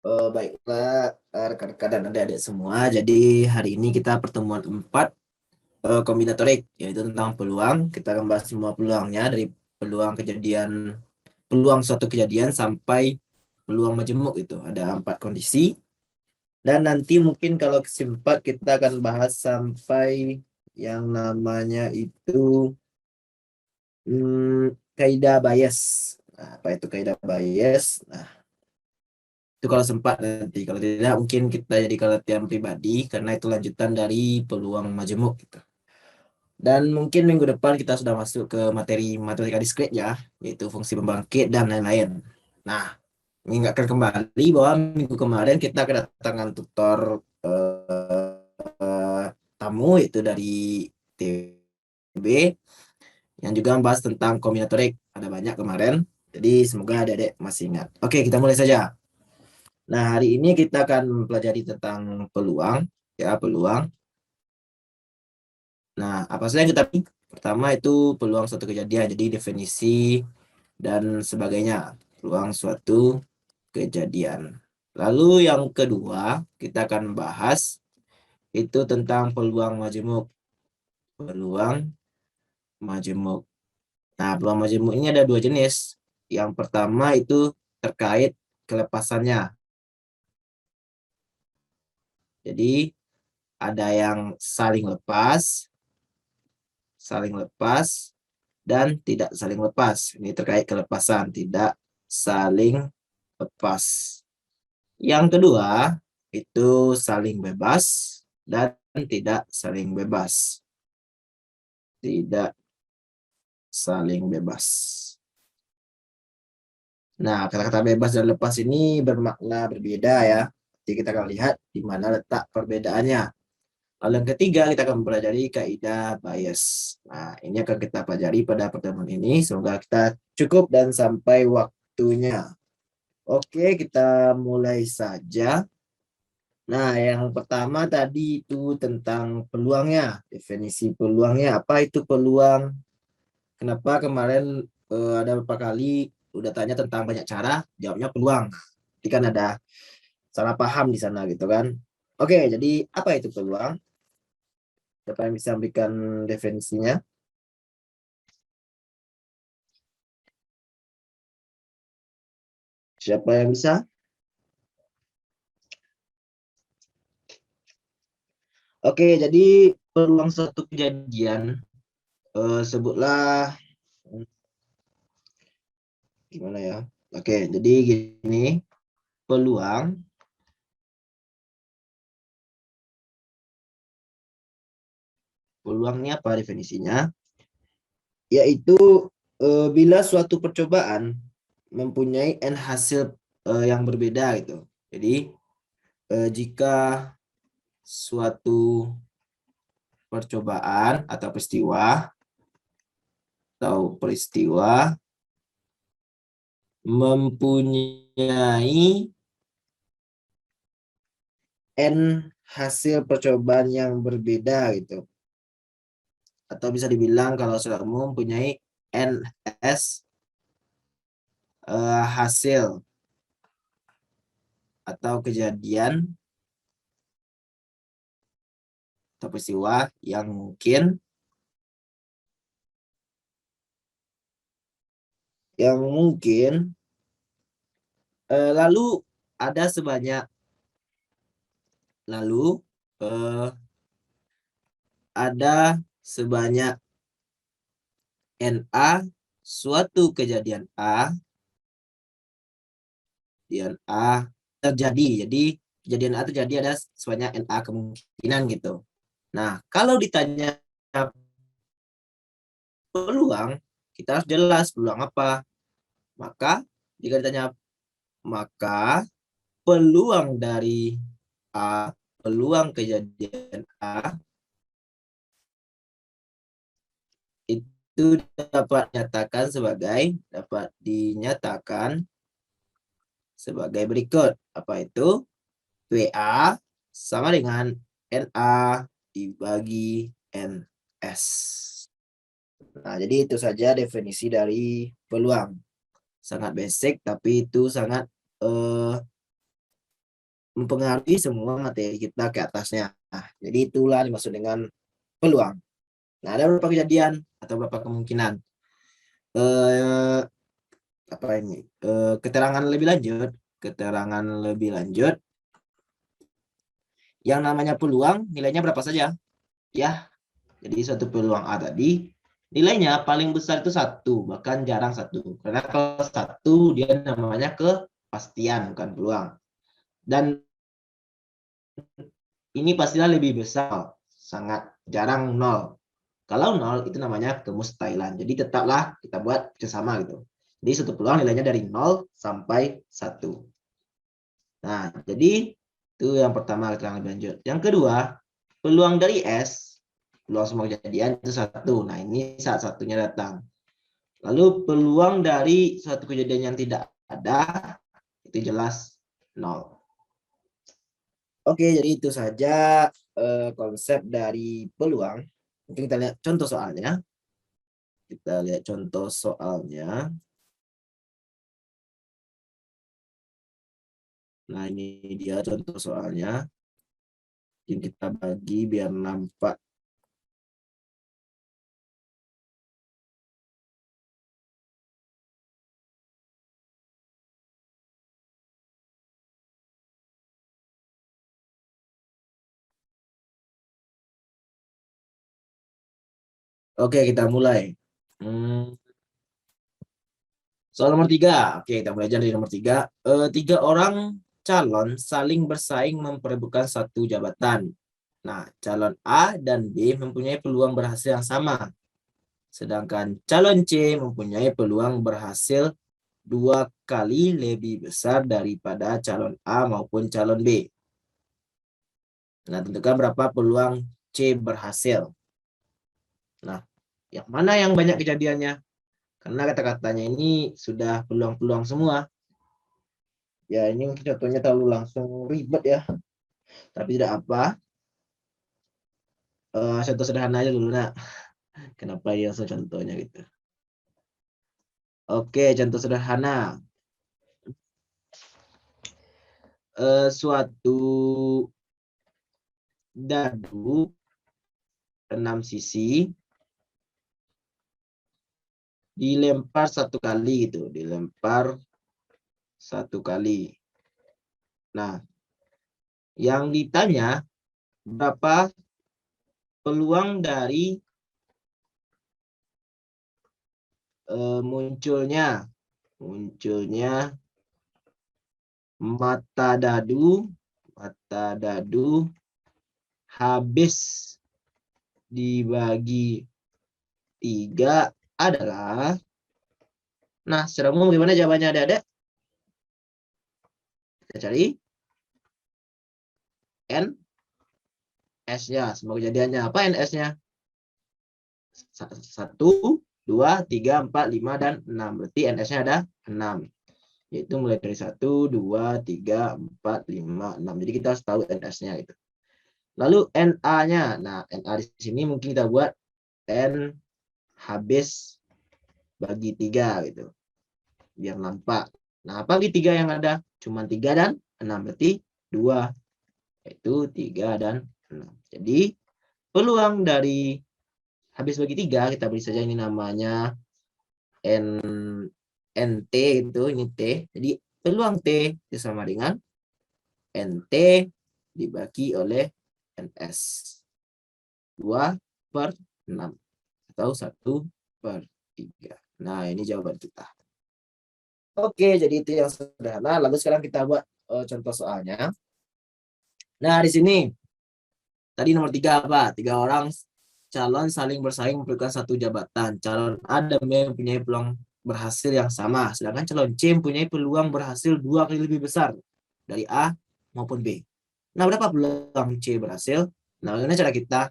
Baiklah, rekan-rekan dan adik-adik semua. Jadi hari ini kita pertemuan 4 kombinatorik, yaitu tentang peluang. Kita akan bahas semua peluangnya dari peluang suatu kejadian sampai peluang majemuk itu. Ada 4 kondisi. Dan nanti mungkin kalau kesempat kita akan bahas sampai yang namanya itu kaidah bias. Nah, apa itu kaidah bias? Nah, itu kalau sempat nanti, kalau tidak mungkin kita jadi latihan pribadi karena itu lanjutan dari peluang majemuk gitu. Dan mungkin minggu depan kita sudah masuk ke materi matematika diskret ya, yaitu fungsi pembangkit dan lain-lain. Nah, mengingatkan kembali bahwa minggu kemarin kita kedatangan tutor tamu itu dari TB yang juga membahas tentang kombinatorik. Ada banyak kemarin, jadi semoga adik-adik masih ingat. Oke, kita mulai saja. Nah, hari ini kita akan mempelajari tentang peluang, ya, peluang. Nah, apa saja yang kita pertama itu peluang suatu kejadian, jadi definisi dan sebagainya, peluang suatu kejadian. Lalu yang kedua, kita akan bahas itu tentang peluang majemuk. Peluang majemuk. Nah, peluang majemuk ini ada 2 jenis. Yang pertama itu terkait kelepasannya. Jadi, ada yang saling lepas, dan tidak saling lepas. Ini terkait kelepasan, tidak saling lepas. Yang kedua, itu saling bebas dan tidak saling bebas. Tidak saling bebas. Nah, kata-kata bebas dan lepas ini bermakna berbeda ya. Jadi kita akan lihat di mana letak perbedaannya. Lalu yang ketiga, kita akan mempelajari kaidah bias. Nah, ini akan kita pelajari pada pertemuan ini. Semoga kita cukup dan sampai waktunya. Oke, kita mulai saja. Nah, yang pertama tadi itu tentang peluangnya. Definisi peluangnya, apa itu peluang? Kenapa kemarin ada beberapa kali udah tanya tentang banyak cara, jawabnya peluang. Jadi kan ada salah paham di sana gitu kan. Oke, jadi apa itu peluang? Siapa yang bisa memberikan definisinya? Siapa yang bisa? Oke, jadi peluang suatu kejadian, sebutlah gimana ya? Oke, jadi gini, peluang peluang ini apa definisinya? Yaitu bila suatu percobaan mempunyai n hasil yang berbeda gitu. Jadi jika suatu percobaan atau peristiwa mempunyai n hasil percobaan yang berbeda gitu. Atau bisa dibilang kalau secara umum mempunyai ns hasil atau kejadian atau peristiwa yang mungkin lalu ada sebanyak lalu ada sebanyak NA suatu kejadian A terjadi. Jadi kejadian A terjadi ada sebanyak NA kemungkinan gitu. Nah, kalau ditanya peluang, kita harus jelas peluang apa. Maka jika ditanya maka peluang dari A, peluang kejadian A itu dapat dinyatakan sebagai berikut. Apa itu? WA sama dengan NA dibagi NS. Nah, jadi itu saja definisi dari peluang. Sangat basic, tapi itu sangat mempengaruhi semua materi kita ke atasnya. Nah, jadi itulah dimaksud dengan peluang. Nah, ada beberapa kejadian atau beberapa kemungkinan. Apa ini? Keterangan lebih lanjut. Yang namanya peluang nilainya berapa saja? Ya, jadi suatu peluang A tadi nilainya paling besar itu 1, bahkan jarang 1. Karena kalau 1 dia namanya kepastian, bukan peluang. Dan ini pastilah lebih besar, sangat jarang 0. Kalau 0 itu namanya kemustahilan. Jadi tetaplah kita buat bersama gitu. Jadi satu peluang nilainya dari 0 sampai 1. Nah, jadi itu yang pertama kita lebih lanjut. Yang kedua, peluang dari S, peluang semua kejadian itu 1. Nah, ini saat satunya datang. Lalu peluang dari suatu kejadian yang tidak ada, itu jelas 0. Oke, jadi itu saja konsep dari peluang. Mungkin kita lihat contoh soalnya. Kita lihat contoh soalnya. Nah, ini dia contoh soalnya. Mungkin kita bagi biar nampak. Oke, kita mulai. Soal nomor 3. Oke, kita belajar dari nomor 3. 3 orang calon saling bersaing memperebutkan satu jabatan. Nah, calon A dan B mempunyai peluang berhasil yang sama. Sedangkan calon C mempunyai peluang berhasil 2 kali lebih besar daripada calon A maupun calon B. Nah, tentukan berapa peluang C berhasil. Nah, yang mana yang banyak kejadiannya? Karena kata-katanya ini sudah peluang-peluang semua. Ya, ini mungkin contohnya terlalu langsung ribet ya. Tapi tidak apa. Contoh sederhana aja dulu, nak. Kenapa ya contohnya gitu. Oke, contoh sederhana. Suatu dadu 6 sisi dilempar 1 kali gitu, dilempar 1 kali. Nah, yang ditanya berapa peluang dari munculnya mata dadu habis dibagi 3 adalah. Nah, secara umum bagaimana jawabannya, adik-adik? Kita cari N S-nya, semua kejadiannya. Apa NS-nya? 1, 2, 3, 4, 5, dan 6. Berarti NS-nya ada 6. Yaitu mulai dari 1, 2, 3, 4, 5, 6. Jadi kita harus tahu NS-nya gitu. Lalu NA-nya. Nah, NA di sini mungkin kita buat N habis bagi 3 gitu. Biar nampak. Nah, apa bagi 3 yang ada? Cuma 3 dan 6. Berarti 2. Yaitu 3 dan 6. Jadi, peluang dari habis bagi 3, kita beri saja ini namanya NT itu, ini T. Jadi, peluang T sama dengan NT dibagi oleh NS. 2/6 atau 1/3. Nah, ini jawaban kita. Oke, jadi itu yang sederhana. Lalu sekarang kita buat contoh soalnya. Nah, di sini tadi nomor 3 apa? 3 orang calon saling bersaing memberikan satu jabatan. Calon A dan B mempunyai peluang berhasil yang sama, sedangkan calon C mempunyai peluang berhasil 2 kali lebih besar dari A maupun B. Nah, berapa peluang C berhasil? Nah, bagaimana cara kita?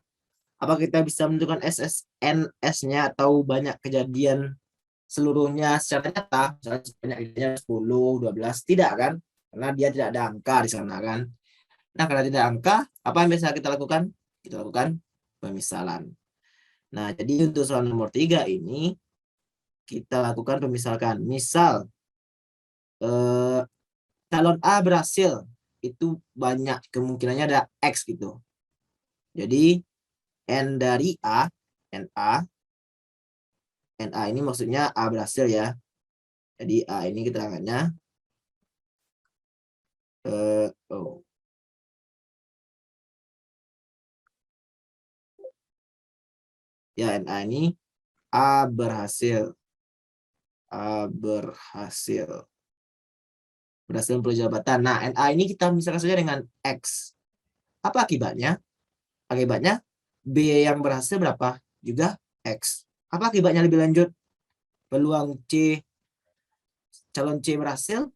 Apa kita bisa menentukan SSNS-nya atau banyak kejadian seluruhnya secara nyata? Misalnya banyak kejadian 10, 12, tidak kan? Karena dia tidak ada angka di sana kan. Nah, karena tidak angka, apa yang biasa kita lakukan? Kita lakukan pemisalan. Nah, jadi untuk soal nomor 3 ini, kita lakukan pemisalan. Misal, calon A berhasil itu banyak kemungkinannya ada X gitu. Jadi N dari A, NA ini maksudnya A berhasil ya. Jadi A ini keterangannya ya, NA ini A berhasil. Berhasil memperoleh jabatan. Nah, NA ini kita misalkan saja dengan X. Apa akibatnya? Akibatnya B yang berhasil berapa? Juga X. Apa akibatnya lebih lanjut? Peluang calon C berhasil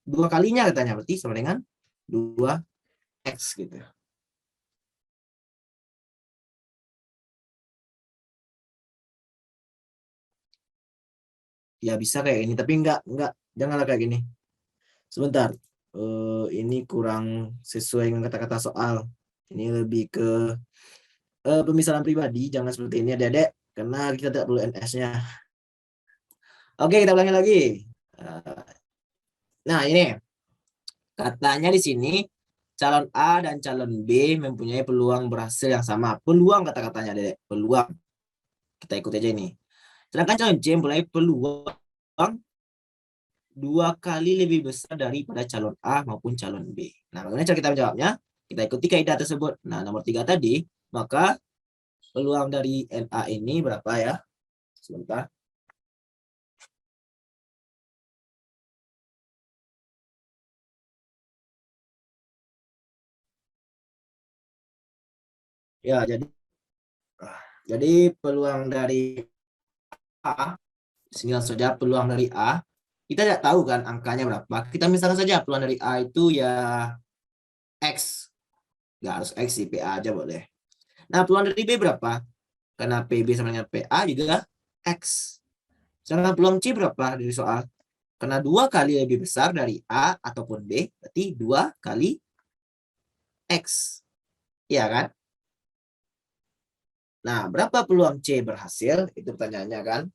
2 kalinya katanya, berarti sama dengan 2X gitu. Ya bisa kayak gini, tapi enggak, janganlah kayak gini. Sebentar, ini kurang sesuai dengan kata-kata soal. Ini lebih ke pemisahan pribadi, jangan seperti ini adik-adik, karena kita tidak perlu NS-nya. Oke, kita ulangi lagi. Nah, ini katanya di sini calon A dan calon B mempunyai peluang berhasil yang sama. Peluang kata-katanya, adik, peluang. Kita ikut aja ini. Sedangkan calon C mempunyai peluang 2 kali lebih besar daripada calon A maupun calon B. Nah, bagaimana cara kita menjawabnya? Kita ikuti kaidah tersebut. Nah, nomor 3 tadi, maka peluang dari NA ini berapa ya? Sebentar. Ya, jadi peluang dari A, sini langsung saja peluang dari A. Kita tidak tahu kan angkanya berapa. Kita misalkan saja peluang dari A itu ya X. Nggak harus X sih, PA aja boleh. Nah, peluang dari B berapa? Karena PB sama dengan PA juga X. Sedangkan peluang C berapa dari soal? Karena 2 kali lebih besar dari A ataupun B, berarti 2 kali X. Iya kan? Nah, berapa peluang C berhasil? Itu pertanyaannya kan?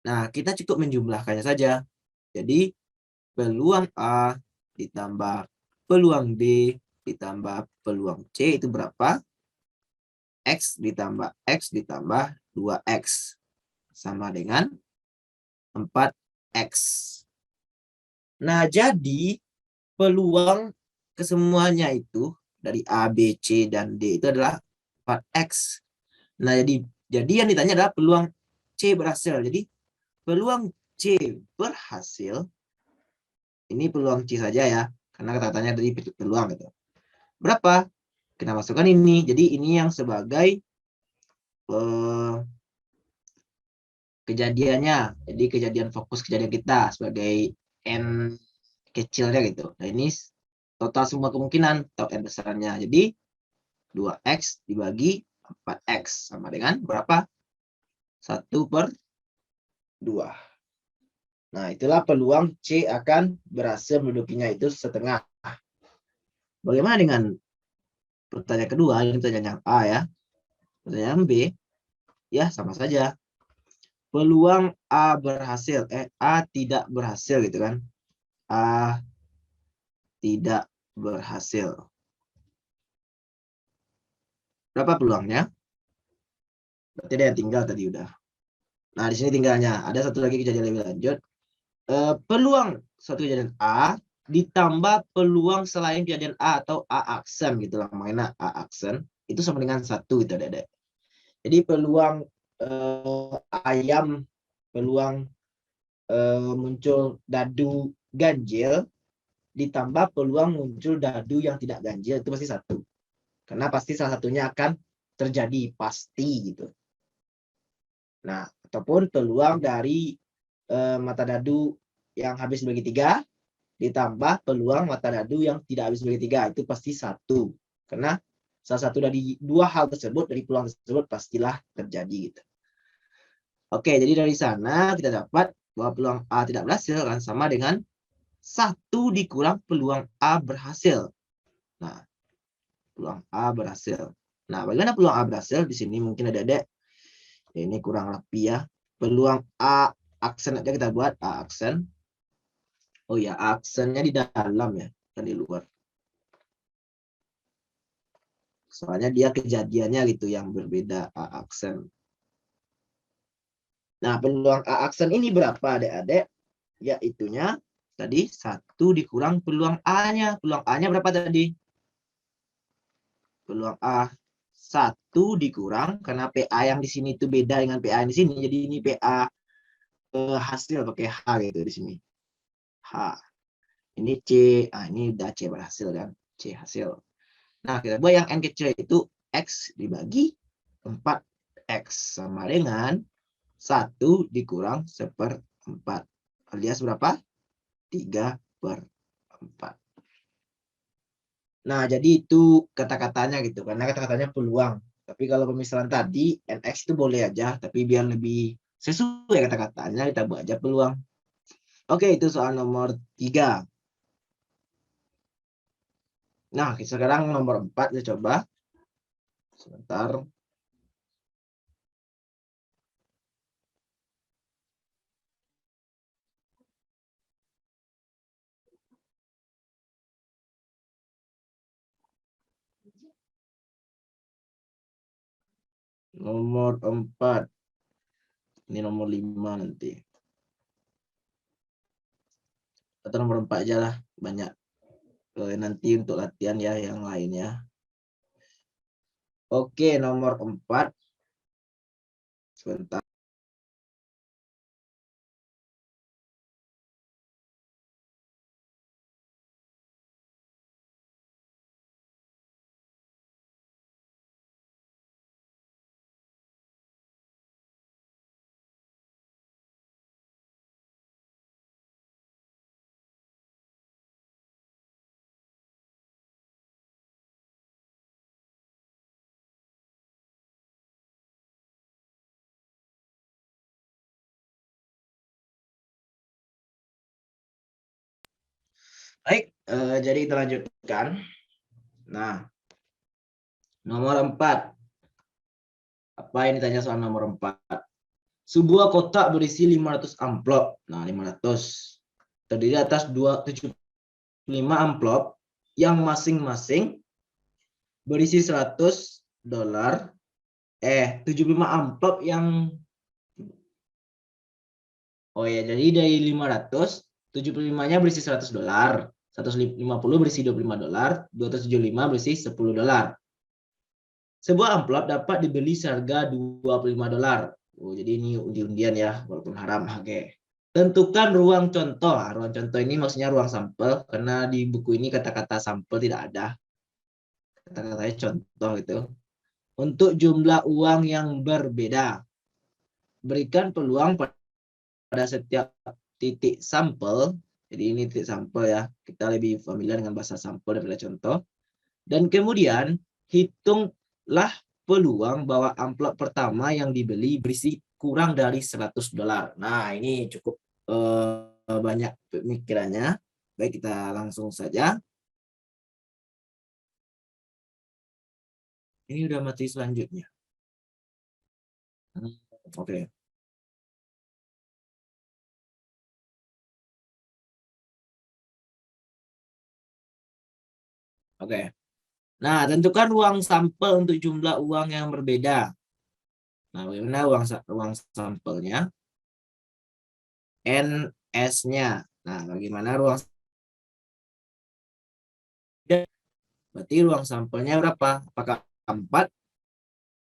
Nah, kita cukup menjumlahkannya saja. Jadi, peluang A ditambah peluang B ditambah peluang C itu berapa? X ditambah 2X. Sama dengan 4X. Nah, jadi peluang kesemuanya itu dari A, B, C, dan D itu adalah 4X. Nah, jadi yang ditanya adalah peluang C berhasil. Jadi peluang C berhasil, ini peluang C saja ya, karena kata-katanya dari peluang gitu. Berapa? Kita masukkan ini. Jadi ini yang sebagai kejadiannya. Jadi kejadian fokus kejadian kita sebagai N kecilnya gitu. Nah, ini total semua kemungkinan atau N besarnya. Jadi 2X dibagi 4X sama dengan berapa? 1/2. Nah, itulah peluang C akan berhasil mendudukinya itu setengah. Bagaimana dengan pertanyaan kedua? Ini pertanyaan yang A ya. Pertanyaan B, ya sama saja. Peluang A berhasil, A tidak berhasil gitu kan. A tidak berhasil. Berapa peluangnya? Berarti ada yang tinggal tadi udah. Nah, di sini tinggalnya. Ada satu lagi kejadian lebih lanjut. Peluang suatu kejadian A ditambah peluang selain kejadian A atau A aksen gitu lah. Makanya A aksen itu sama dengan 1 gitu ada. Jadi peluang ayam, peluang muncul dadu ganjil ditambah peluang muncul dadu yang tidak ganjil itu pasti 1. Karena pasti salah satunya akan terjadi, pasti gitu. Nah, ataupun peluang dari mata dadu yang habis bagi 3 ditambah peluang mata dadu yang tidak habis bagi 3 itu pasti 1. Karena salah satu dari 2 hal tersebut, dari peluang tersebut pastilah terjadi gitu. Oke, jadi dari sana kita dapat bahwa peluang A tidak berhasil kan sama dengan 1 dikurang peluang A berhasil. Nah, peluang A berhasil. Nah, bagaimana peluang A berhasil? Di sini mungkin ada ini kurang rapi ya. Peluang A aksen aja kita buat A aksen. Oh ya, aksennya di dalam ya. yang di luar. Soalnya dia kejadiannya gitu yang berbeda A aksen. Nah, peluang A aksen ini berapa adik-adik? Yaitunya tadi 1 dikurang peluang A-nya. Peluang A-nya berapa tadi? Peluang A 1 dikurang, karena PA yang di sini itu beda dengan PA yang di sini. Jadi ini PA hasil pakai H gitu di sini. H. Ini C. Ah, ini udah C berhasil kan? C hasil. Nah, kita buat yang N kecil itu X dibagi 4X sama dengan 1 dikurang 1/4. Alias berapa? 3/4. Nah, jadi itu kata-katanya gitu. Karena kata-katanya peluang. Tapi kalau pemisalan tadi, NX itu boleh aja. Tapi biar lebih sesuai kata-katanya, kita buat aja peluang. Oke, itu soal nomor 3. Nah, sekarang nomor 4 kita coba. Sebentar. Nomor 4. Ini nomor 5 nanti. Atau nomor 4 aja lah. Banyak. Nanti untuk latihan ya yang lainnya. Oke, nomor 4. Sebentar. Baik, jadi kita lanjutkan. Nah, nomor 4. Apa yang ditanya soal nomor 4? Sebuah kotak berisi 500 amplop. Nah, 500. Terdiri atas 75 amplop yang masing-masing berisi $100. 75 amplop yang jadi dari 500, 75-nya berisi $100. 150 berisi $25, 275 berisi $10. Sebuah amplop dapat dibeli seharga $25. Jadi ini undi-undian ya, walaupun haram. Oke. Tentukan ruang contoh. Ruang contoh ini maksudnya ruang sampel, karena di buku ini kata-kata sampel tidak ada. Kata-katanya contoh itu. Untuk jumlah uang yang berbeda. Berikan peluang pada setiap titik sampel. Jadi ini titik sampel ya. Kita lebih familiar dengan bahasa sampel daripada contoh. Dan kemudian hitunglah peluang bahwa amplop pertama yang dibeli berisi kurang dari $100. Nah, ini cukup banyak pemikirannya. Baik, kita langsung saja. Ini udah mati selanjutnya. Oke. Oke. Nah, tentukan ruang sampel untuk jumlah uang yang berbeda. Nah, bagaimana ruang sampelnya? NS-nya. Nah, bagaimana ruang berarti ruang sampelnya berapa? Apakah 4?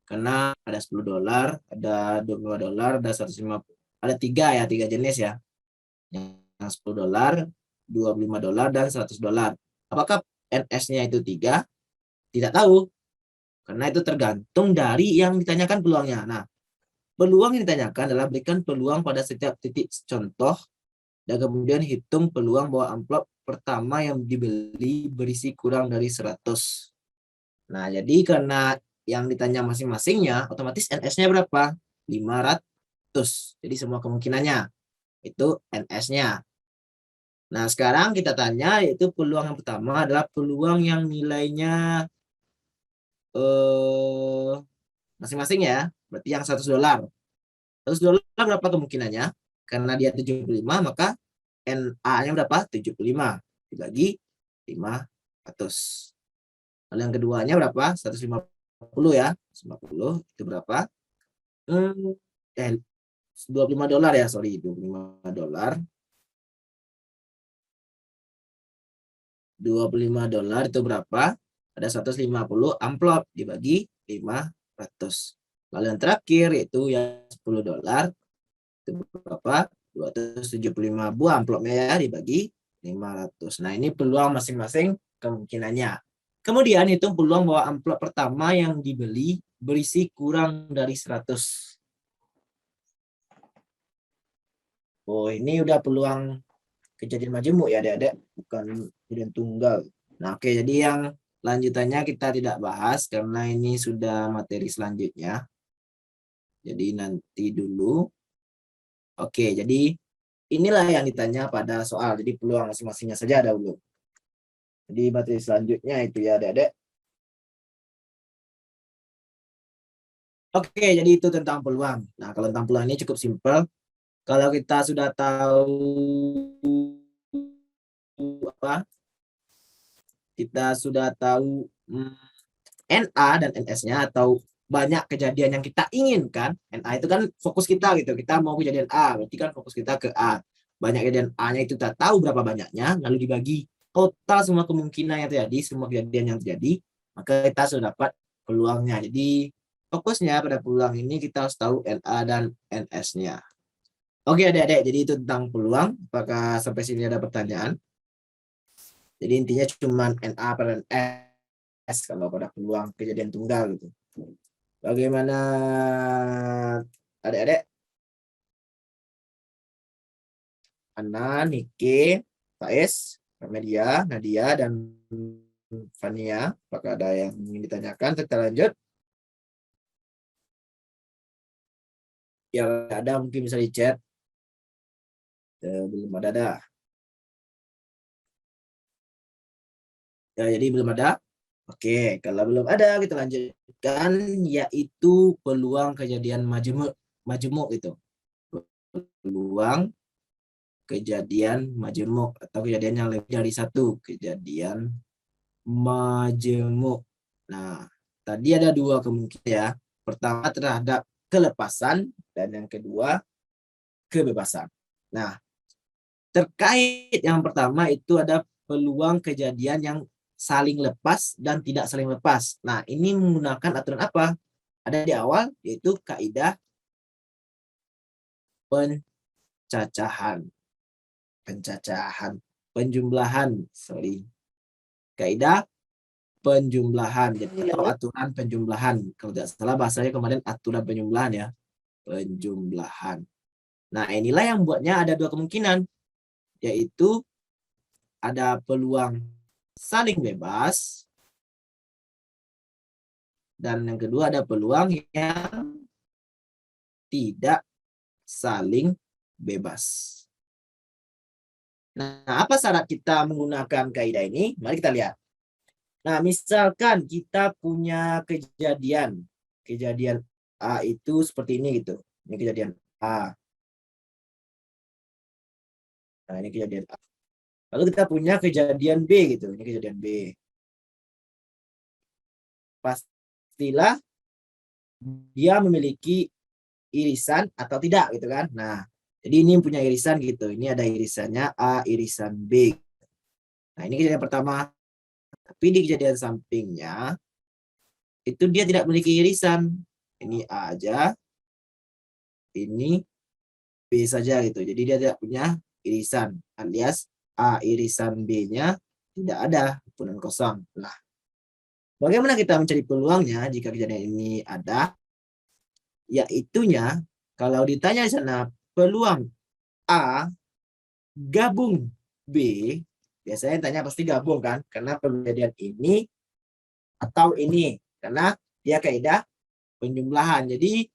Karena ada $10, ada $25, ada 150. Ada 3 ya, 3 jenis ya. Yang $10, $25, dan $100. Apakah NS-nya itu 3? Tidak tahu. Karena itu tergantung dari yang ditanyakan peluangnya. Nah, peluang yang ditanyakan adalah berikan peluang pada setiap titik contoh dan kemudian hitung peluang bahwa amplop pertama yang dibeli berisi kurang dari 100. Nah, jadi karena yang ditanya masing-masingnya, otomatis NS-nya berapa? 500. Jadi semua kemungkinannya itu NS-nya. Nah, sekarang kita tanya, yaitu peluang yang pertama adalah peluang yang nilainya masing-masing ya. Berarti yang $100. $100 berapa kemungkinannya? Karena dia 75, maka NA-nya berapa? 75. Dibagi 500. Lalu yang keduanya berapa? 150 ya. 150 itu berapa? $25 ya, sorry, $25. $25 itu berapa? Ada 150 amplop dibagi 500. Lalu yang terakhir itu yang $10 itu berapa? 275 buah amplopnya ya dibagi 500. Nah, ini peluang masing-masing kemungkinannya. Kemudian hitung peluang bahwa amplop pertama yang dibeli berisi kurang dari 100. Oh, ini udah peluang kejadian majemuk ya adik-adik, bukan kejadian tunggal. Nah, oke, jadi yang lanjutannya kita tidak bahas karena ini sudah materi selanjutnya. Jadi nanti dulu. Oke, jadi inilah yang ditanya pada soal. Jadi peluang masing-masingnya saja dahulu. Jadi materi selanjutnya itu ya adik-adik. Oke, jadi itu tentang peluang. Nah, kalau tentang peluang ini cukup simpel. Kalau kita sudah tahu apa? Kita sudah tahu NA dan NS-nya atau banyak kejadian yang kita inginkan. NA itu kan fokus kita gitu. Kita mau kejadian A, berarti kan fokus kita ke A. Banyak kejadian A-nya itu kita tahu berapa banyaknya, lalu dibagi total semua kemungkinan yang terjadi, semua kejadian yang terjadi, maka kita sudah dapat peluangnya. Jadi fokusnya pada peluang ini kita harus tahu NA dan NS-nya. Oke adik-adik, jadi itu tentang peluang. Apakah sampai sini ada pertanyaan? Jadi intinya cuma NA per NS kalau pada peluang kejadian tunggal gitu. Bagaimana adik-adik? Ana, Nike, Faiz, Media, Nadia, dan Fania. Apakah ada yang ingin ditanyakan? Kita lanjut. Ya ada mungkin bisa di chat. Belum ada. Ya, jadi belum ada. Oke, kalau belum ada kita lanjutkan, yaitu peluang kejadian majemuk itu. Peluang kejadian majemuk atau kejadian yang lebih dari satu kejadian majemuk. Nah, tadi ada dua kemungkinan ya. Pertama terhadap kelepasan dan yang kedua kebebasan. Nah, terkait yang pertama itu ada peluang kejadian yang saling lepas dan tidak saling lepas. Nah, ini menggunakan aturan apa? Ada di awal, yaitu kaidah penjumlahan, kaidah penjumlahan, jadi atau aturan penjumlahan. Kalau tidak salah bahasanya kemarin aturan penjumlahan ya, penjumlahan. Nah, inilah yang buatnya ada dua kemungkinan, yaitu ada peluang saling bebas, dan yang kedua ada peluang yang tidak saling bebas. Nah, apa syarat kita menggunakan kaidah ini? Mari kita lihat. Nah, misalkan kita punya kejadian A itu seperti ini gitu. Ini kejadian A. Nah, ini kejadian A. Lalu kita punya kejadian B gitu. Ini kejadian B. Pastilah dia memiliki irisan atau tidak gitu kan. Nah, jadi ini punya irisan gitu. Ini ada irisannya A, irisan B. Nah, ini kejadian pertama. Tapi di kejadian sampingnya itu dia tidak memiliki irisan. Ini A aja. Ini B saja gitu. Jadi dia tidak punya irisan. Alias A irisan B-nya tidak ada, himpunan kosong. Nah, bagaimana kita mencari peluangnya jika kejadian ini ada? Yaitunya, kalau ditanya di sana peluang A gabung B, biasanya tanya pasti gabung kan, karena kejadian ini atau ini, karena dia kaidah penjumlahan. Jadi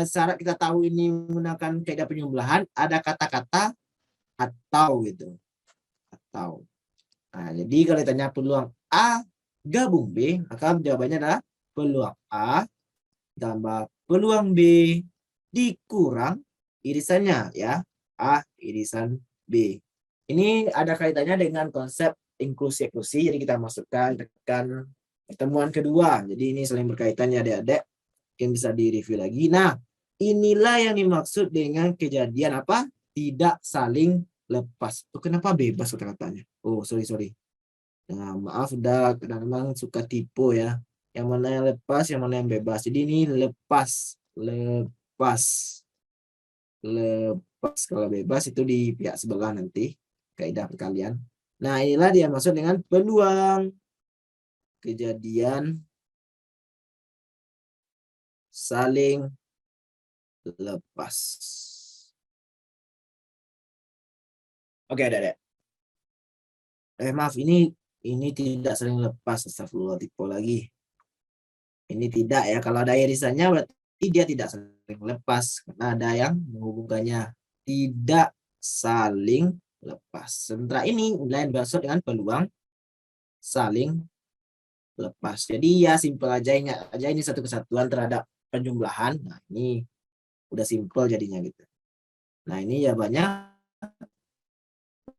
syarat kita tahu ini menggunakan kaidah penjumlahan ada kata-kata atau gitu, atau. Nah, jadi kalau ditanya peluang A gabung B, maka jawabannya adalah peluang A tambah peluang B dikurang irisannya ya, A irisan B. Ini ada kaitannya dengan konsep inklusi-eklusi, jadi kita masukkan tekan pertemuan kedua. Jadi ini saling berkaitan ya adik-adik, yang bisa direview lagi. Nah, inilah yang dimaksud dengan kejadian apa? Tidak saling lepas. Oh, kenapa bebas kata-katanya? Oh, sorry. Nah, maaf, udah kadang-kadang suka tipu ya. Yang mana yang lepas, yang mana yang bebas. Jadi ini lepas. Kalau bebas itu di pihak sebelah nanti. Kaidah perkalian. Nah, inilah dia maksud dengan peluang. Kejadian saling lepas. Oke, Dek. Maaf, ini tidak saling lepas. Astagfirullah, tipe lagi. Ini tidak ya. Kalau ada irisannya berarti dia tidak saling lepas. Karena ada yang menghubungkannya. Tidak saling lepas. Sementara ini lain maksud dengan peluang saling lepas. Jadi ya simpel aja, ingat aja ini satu kesatuan terhadap penjumlahan. Nah, ini udah simpel jadinya gitu. Nah, ini ya banyak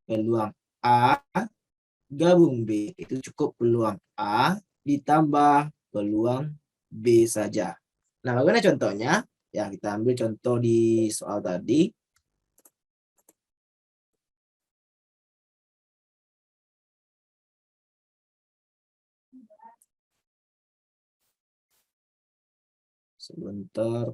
peluang A gabung B. Itu cukup peluang A ditambah peluang B saja. Nah, bagaimana contohnya? Ya, kita ambil contoh di soal tadi. Sebentar.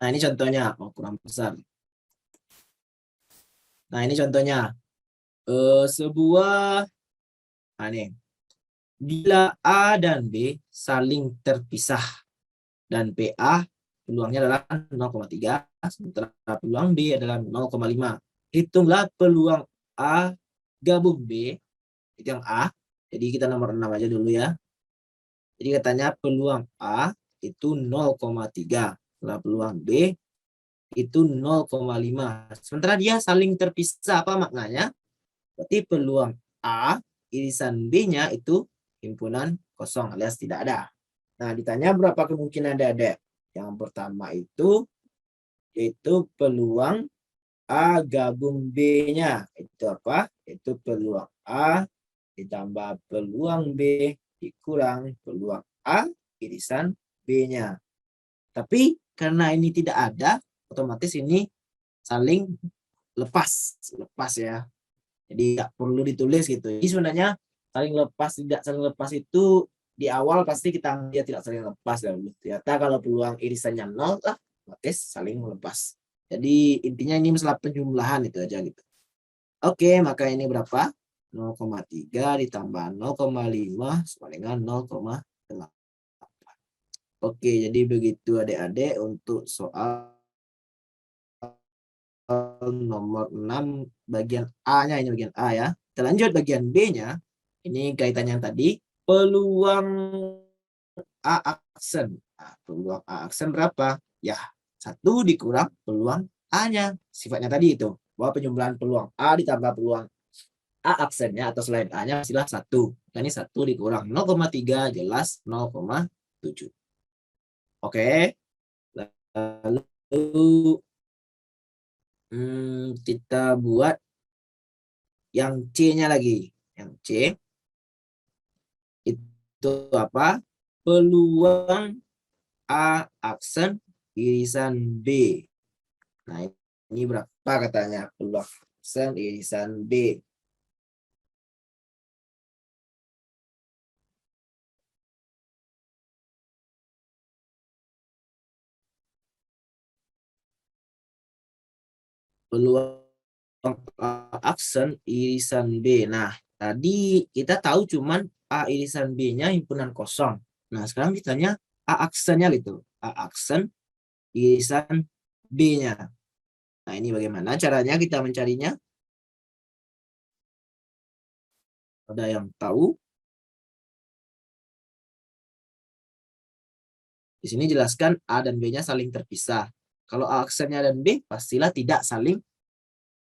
Nah, ini contohnya. Oh, kurang besar. Nah, ini contohnya. Sebuah ini. Bila A dan B saling terpisah dan PA peluangnya adalah 0,3, sementara peluang B adalah 0,5. Hitunglah peluang A gabung B, itu yang A. Jadi kita nomor 6 aja dulu ya. Jadi katanya peluang A itu 0,3, sementara peluang B itu 0,5. Sementara dia saling terpisah, apa maknanya? Berarti peluang A irisan B-nya itu himpunan kosong alias tidak ada. Nah, ditanya berapa kemungkinan ada? Yang pertama itu yaitu peluang A gabung B-nya. Itu apa? Itu peluang A ditambah peluang B dikurang peluang A irisan B-nya. Tapi karena ini tidak ada, otomatis ini saling lepas ya. Jadi nggak perlu ditulis gitu. Jadi sebenarnya saling lepas tidak saling lepas itu di awal pasti kita dia tidak saling lepas dahulu. Ternyata kalau peluang irisannya 0 lah, otomatis saling lepas. Jadi intinya ini masalah penjumlahan itu aja gitu. Oke, maka ini berapa? 0,3 ditambah 0,5 sama dengan 0,8. Oke, jadi begitu adik-adik untuk soal nomor 6 bagian A-nya, ini bagian A ya. Kita lanjut bagian B-nya. Ini kaitannya yang tadi. Peluang A aksen. Nah, peluang A aksen berapa? Ya, 1 dikurang peluang A-nya. Sifatnya tadi itu. Bahwa penjumlahan peluang A ditambah peluang A aksennya atau selain A-nya hasilnya 1. Nah, ini 1 dikurang 0,3 jelas 0,7. Oke. Lalu kita buat yang C-nya lagi. Yang C itu apa? Peluang A aksen irisan B. Nah, ini berapa katanya peluang aksen irisan B? Peluang aksen irisan B. Nah, tadi kita tahu cuman A irisan B-nya himpunan kosong. Nah, sekarang ditanya A aksennya gitu. A aksen irisan B-nya. Nah, ini bagaimana caranya kita mencarinya? Ada yang tahu? Di sini jelaskan A dan B-nya saling terpisah. Kalau A aksennya dan B, pastilah tidak saling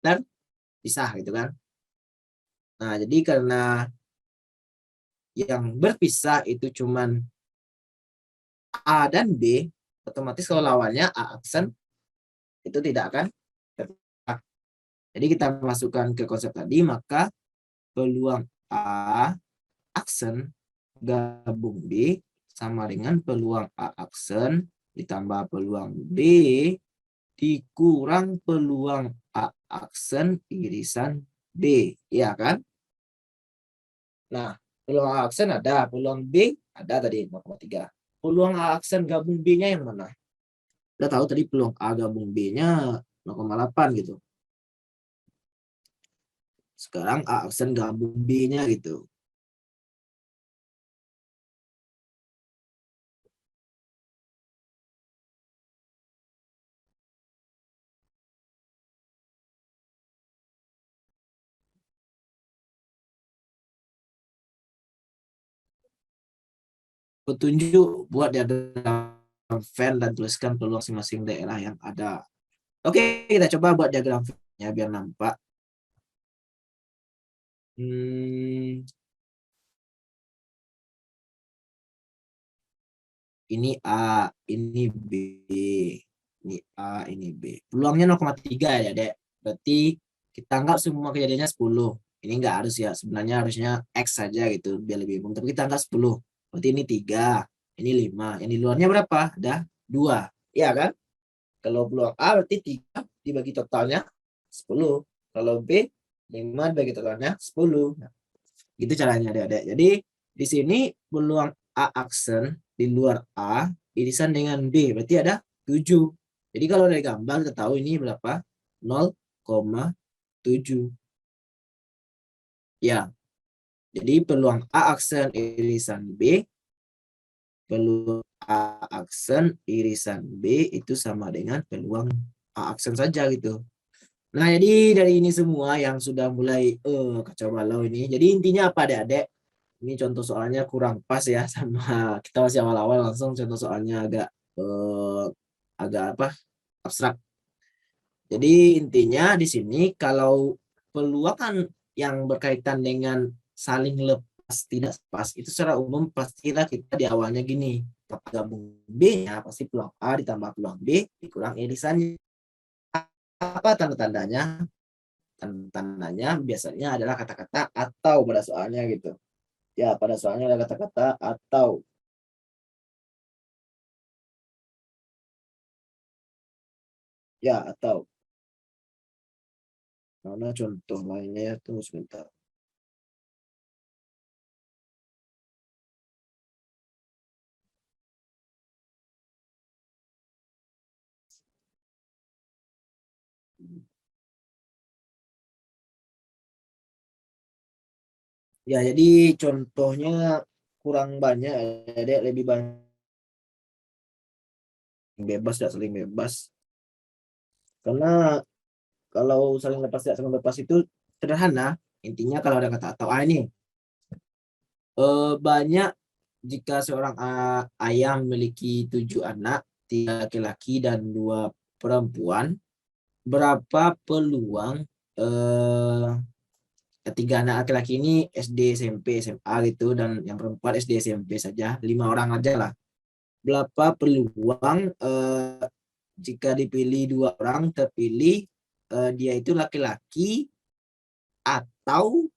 terpisah gitu kan. Nah, jadi karena yang berpisah itu cuman A dan B, otomatis kalau lawannya A aksen itu tidak akan terpisah. Jadi kita masukkan ke konsep tadi, maka peluang A aksen gabung B sama dengan peluang A aksen ditambah peluang B dikurang peluang A aksen irisan B, ya kan? Nah, peluang A aksen ada, peluang B ada tadi 0,3. Peluang A aksen gabung B-nya yang mana? Kita tahu tadi peluang A gabung B-nya 0,8 gitu. Sekarang A aksen gabung B-nya gitu. Petunjuk buat diagram Venn dan tuliskan peluang masing-masing daerah yang ada. Oke, kita coba buat diagram Venn-nya biar nampak. Ini A, ini B, ini A, ini B. Peluangnya 0,3 ya, Dek. Berarti kita anggap semua kejadiannya 10. Ini enggak harus ya, sebenarnya harusnya X saja gitu, biar lebih umum. Tapi kita anggap 10. Berarti ini 3, ini 5. Yang di luarnya berapa? Ada 2. Iya kan? Kalau peluang A berarti 3 dibagi totalnya 10. Kalau B, 5 dibagi totalnya 10. Nah, gitu caranya, Adik-adik. Jadi, di sini peluang A aksen di luar A irisan dengan B, berarti ada 7. Jadi kalau dari gambar kita tahu ini berapa? 0,7. Ya, jadi peluang A aksen irisan B, peluang A aksen irisan B itu sama dengan peluang A aksen saja gitu. Nah, jadi dari ini semua yang sudah mulai kacau balau ini. Jadi intinya apa, Adik-adik? Ini contoh soalnya kurang pas ya sama kita masih awal-awal, langsung contoh soalnya agak apa? Abstrak. Jadi intinya di sini kalau peluang kan yang berkaitan dengan saling lepas tidak pas itu secara umum pastilah kita di awalnya gini. Gabung B-nya pasti peluang A ditambah peluang B dikurang irisannya. Apa tanda-tandanya? Tanda-tandanya biasanya adalah kata-kata atau pada soalnya gitu. Ya, pada soalnya ada kata-kata atau. Ya, atau. Mana contoh lainnya ya? Tunggu sebentar. Ya, jadi contohnya kurang banyak. Jadi lebih banyak bebas, tidak saling bebas. Karena kalau saling lepas, tidak saling lepas itu sederhana. Intinya kalau ada kata atau ini. Banyak jika seorang ayah memiliki 7 anak, 3 laki-laki dan 2 perempuan, berapa peluang ketiga anak laki-laki ini SD, SMP, SMA gitu, dan yang perempuan SD, SMP saja, 5 orang aja lah. Berapa peluang jika dipilih 2 orang terpilih dia itu laki-laki atau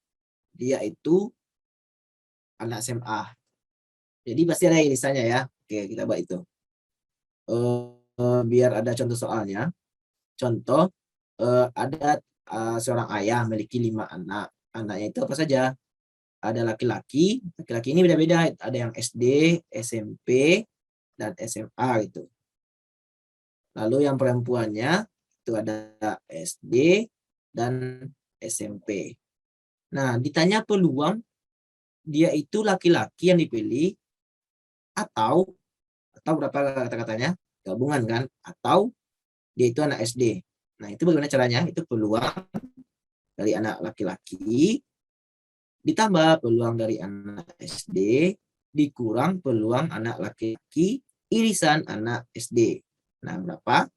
dia itu anak SMA. Jadi pasti ada irisannya ya. Oke, kita buat itu. Biar ada contoh soalnya. Contoh, ada seorang ayah memiliki 5 anak. Anaknya itu apa saja? Ada laki-laki, laki-laki ini beda-beda, ada yang SD, SMP, dan SMA gitu. Lalu yang perempuannya itu ada SD dan SMP. Nah, ditanya peluang dia itu laki-laki yang dipilih atau berapa kata-katanya? Gabungan kan? Atau dia itu anak SD. Nah, itu bagaimana caranya? Itu peluang dari anak laki-laki ditambah peluang dari anak SD dikurang peluang anak laki-laki irisan anak SD. Nah, berapa?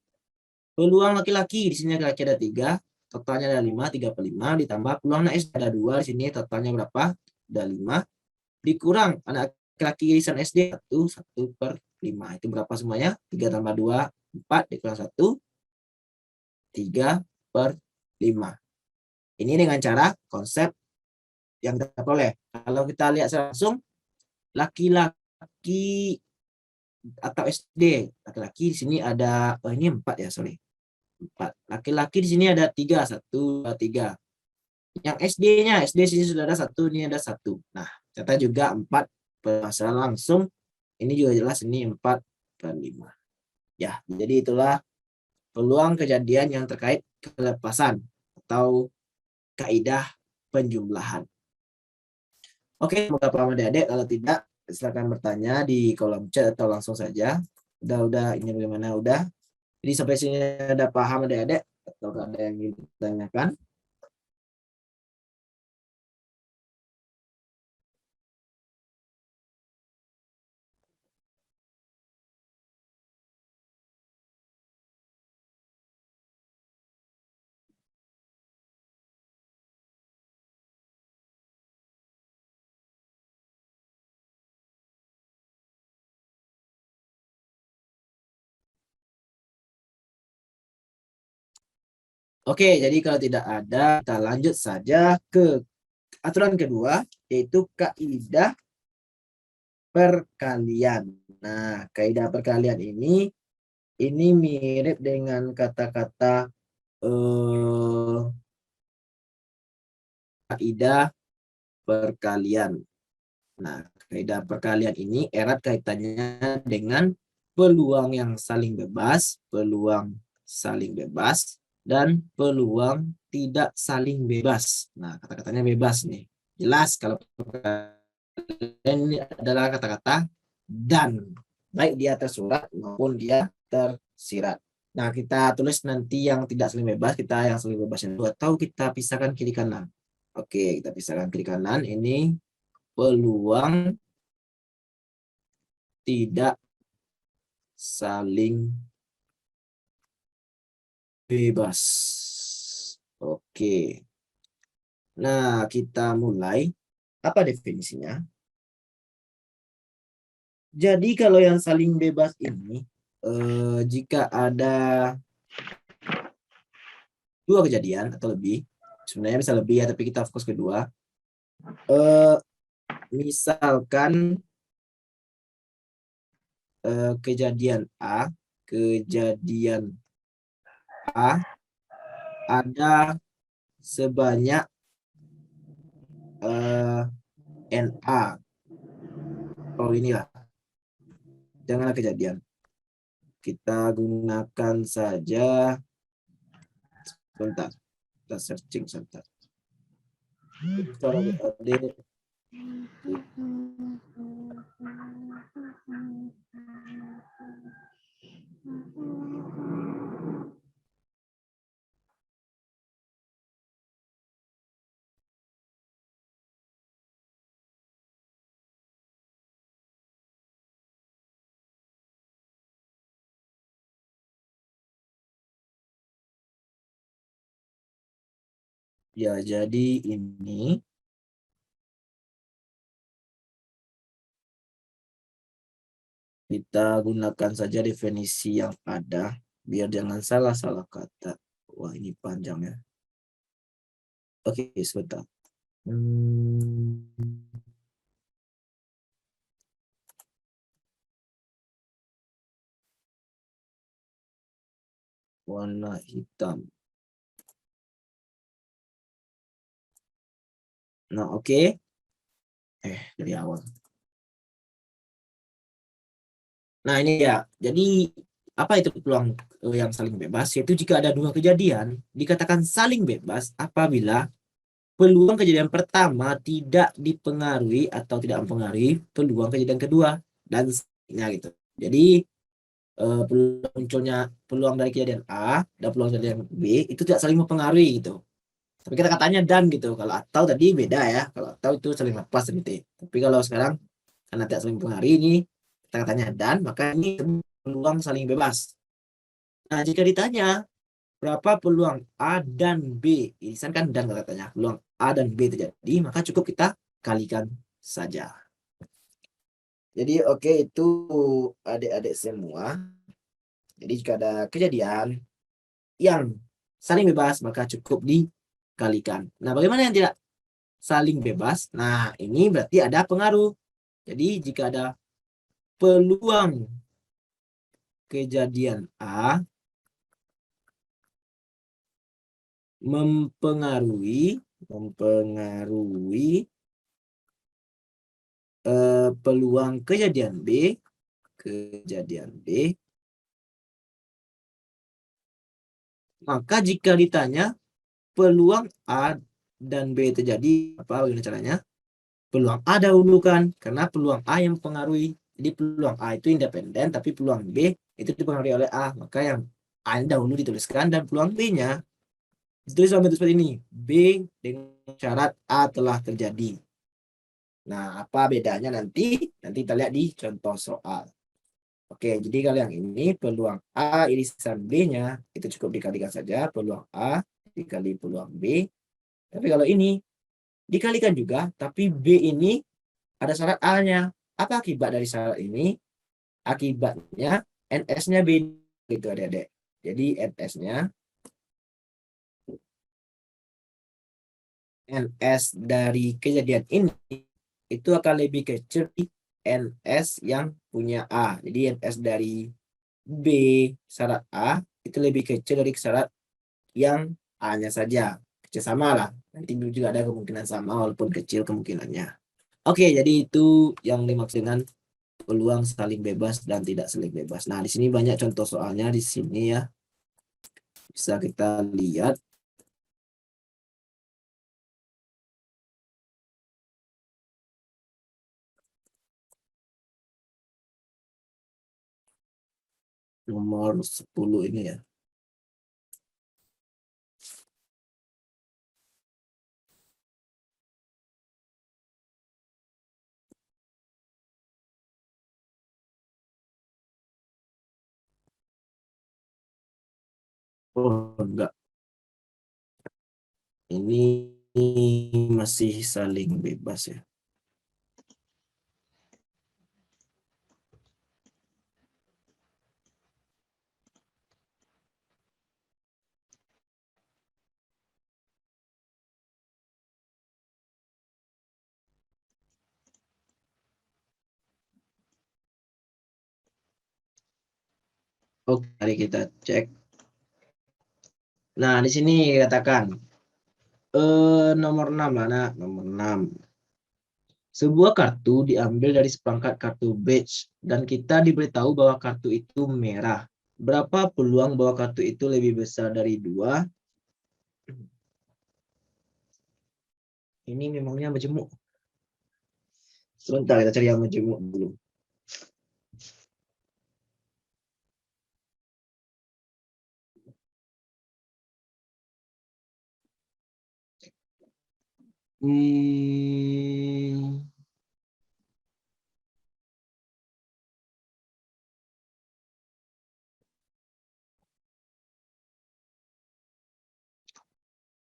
Peluang laki-laki di sini laki-laki ada 3, totalnya ada 5, 3 per 5 ditambah peluang anak SD ada 2 di sini totalnya berapa? Ada 5 dikurang anak laki-laki irisan SD 1/5. Itu berapa semuanya? 3 tambah 2, 4 dikurang 1, 3/5. Ini dengan cara konsep yang kita peroleh. Kalau kita lihat langsung, laki-laki atau SD, laki-laki di sini ada, ini 4 ya, sorry. 4. Laki-laki di sini ada 3, 1, 2, 3. Yang SD-nya, SD sini sudah ada 1, ini ada 1. Nah, ternyata juga 4 permasalahan langsung. Ini juga jelas ini 4/5. Ya, jadi itulah peluang kejadian yang terkait kelepasan atau kaidah penjumlahan. Oke, semoga paham adik-adik. Kalau tidak, silakan bertanya di kolom chat atau langsung saja. Udah, ini bagaimana? Udah. Jadi sampai sini ada paham adik-adik? Atau ada yang ingin ditanyakan? Oke, jadi kalau tidak ada, kita lanjut saja ke aturan kedua, yaitu kaidah perkalian. Nah, kaidah perkalian ini mirip dengan kata-kata kaidah perkalian. Nah, kaidah perkalian ini erat kaitannya dengan peluang yang saling bebas, dan peluang tidak saling bebas. Nah, kata-katanya bebas nih. Jelas kalau ini adalah kata-kata dan, baik dia tersurat maupun dia tersirat. Nah, kita tulis nanti yang tidak saling bebas, kita yang saling bebas itu, atau kita pisahkan kiri kanan. Oke, kita pisahkan kiri kanan. Ini peluang tidak saling bebas. Oke. Nah, kita mulai. Apa definisinya? Jadi kalau yang saling bebas ini, jika ada 2 kejadian atau lebih, sebenarnya bisa lebih ya, tapi kita fokus kedua. Misalkan kejadian A ada sebanyak NA. Oh, inilah. Janganlah kejadian. Kita gunakan saja. Sebentar. Kita searching sebentar. Ya, jadi ini kita gunakan saja definisi yang ada, biar jangan salah-salah kata. Wah, ini panjang ya. Oke, sebentar. Warna hitam. Nah, oke. Dari awal. Nah, ini ya. Jadi, apa itu peluang yang saling bebas? Yaitu jika ada 2 kejadian, dikatakan saling bebas apabila peluang kejadian pertama tidak dipengaruhi atau tidak mempengaruhi peluang kejadian kedua. Dan seterusnya gitu. Jadi, munculnya peluang dari kejadian A dan peluang kejadian B itu tidak saling mempengaruhi gitu. Tapi kita katanya dan gitu. Kalau atau tadi beda ya. Kalau atau itu saling lepas gitu. Tapi kalau sekarang karena tidak saling mempengaruhi, ini kita katanya dan, maka ini peluang saling bebas. Nah, jika ditanya berapa peluang A dan B, irisan kan dan katanya peluang A dan B terjadi, maka cukup kita kalikan saja. Jadi oke, itu adik-adik semua. Jadi jika ada kejadian yang saling bebas, maka cukup dikalikan. Nah, bagaimana yang tidak saling bebas? Nah, ini berarti ada pengaruh. Jadi jika ada peluang kejadian A mempengaruhi peluang kejadian B, maka jika ditanya peluang A dan B terjadi apa, bagaimana caranya? Peluang A dahulu kan, karena peluang A yang mempengaruhi. Jadi peluang A itu independen, tapi peluang B itu dipengaruhi oleh A. Maka yang A dahulu dituliskan dan peluang B-nya ditulis dalam bentuk seperti ini. B dengan syarat A telah terjadi. Nah, apa bedanya nanti? Nanti kita lihat di contoh soal. Oke, jadi kalau yang ini peluang A irisan B-nya itu cukup dikalikan saja peluang A dikali peluang B. Tapi kalau ini dikalikan juga, tapi B ini ada syarat A-nya. Apa akibat dari syarat ini? Akibatnya NS-nya B gitu adik-adik. Jadi NS dari kejadian ini itu akan lebih kecil di NS yang punya A. Jadi NS dari B syarat A itu lebih kecil dari syarat yang A-nya saja. Kecil sama lah. Nanti juga ada kemungkinan sama walaupun kecil kemungkinannya. Oke, jadi itu yang dimaksud dengan peluang saling bebas dan tidak saling bebas. Nah, di sini banyak contoh soalnya di sini ya. Bisa kita lihat. Nomor 10 ini ya. Oh, enggak. Ini masih saling bebas ya. Oke, mari kita cek. Nah, di sini katakan nomor 6 mana? Nomor 6. Sebuah kartu diambil dari seperangkat kartu bridge dan kita diberitahu bahwa kartu itu merah. Berapa peluang bahwa kartu itu lebih besar dari 2? Ini memangnya majemuk. Sebentar kita cari yang majemuk dulu.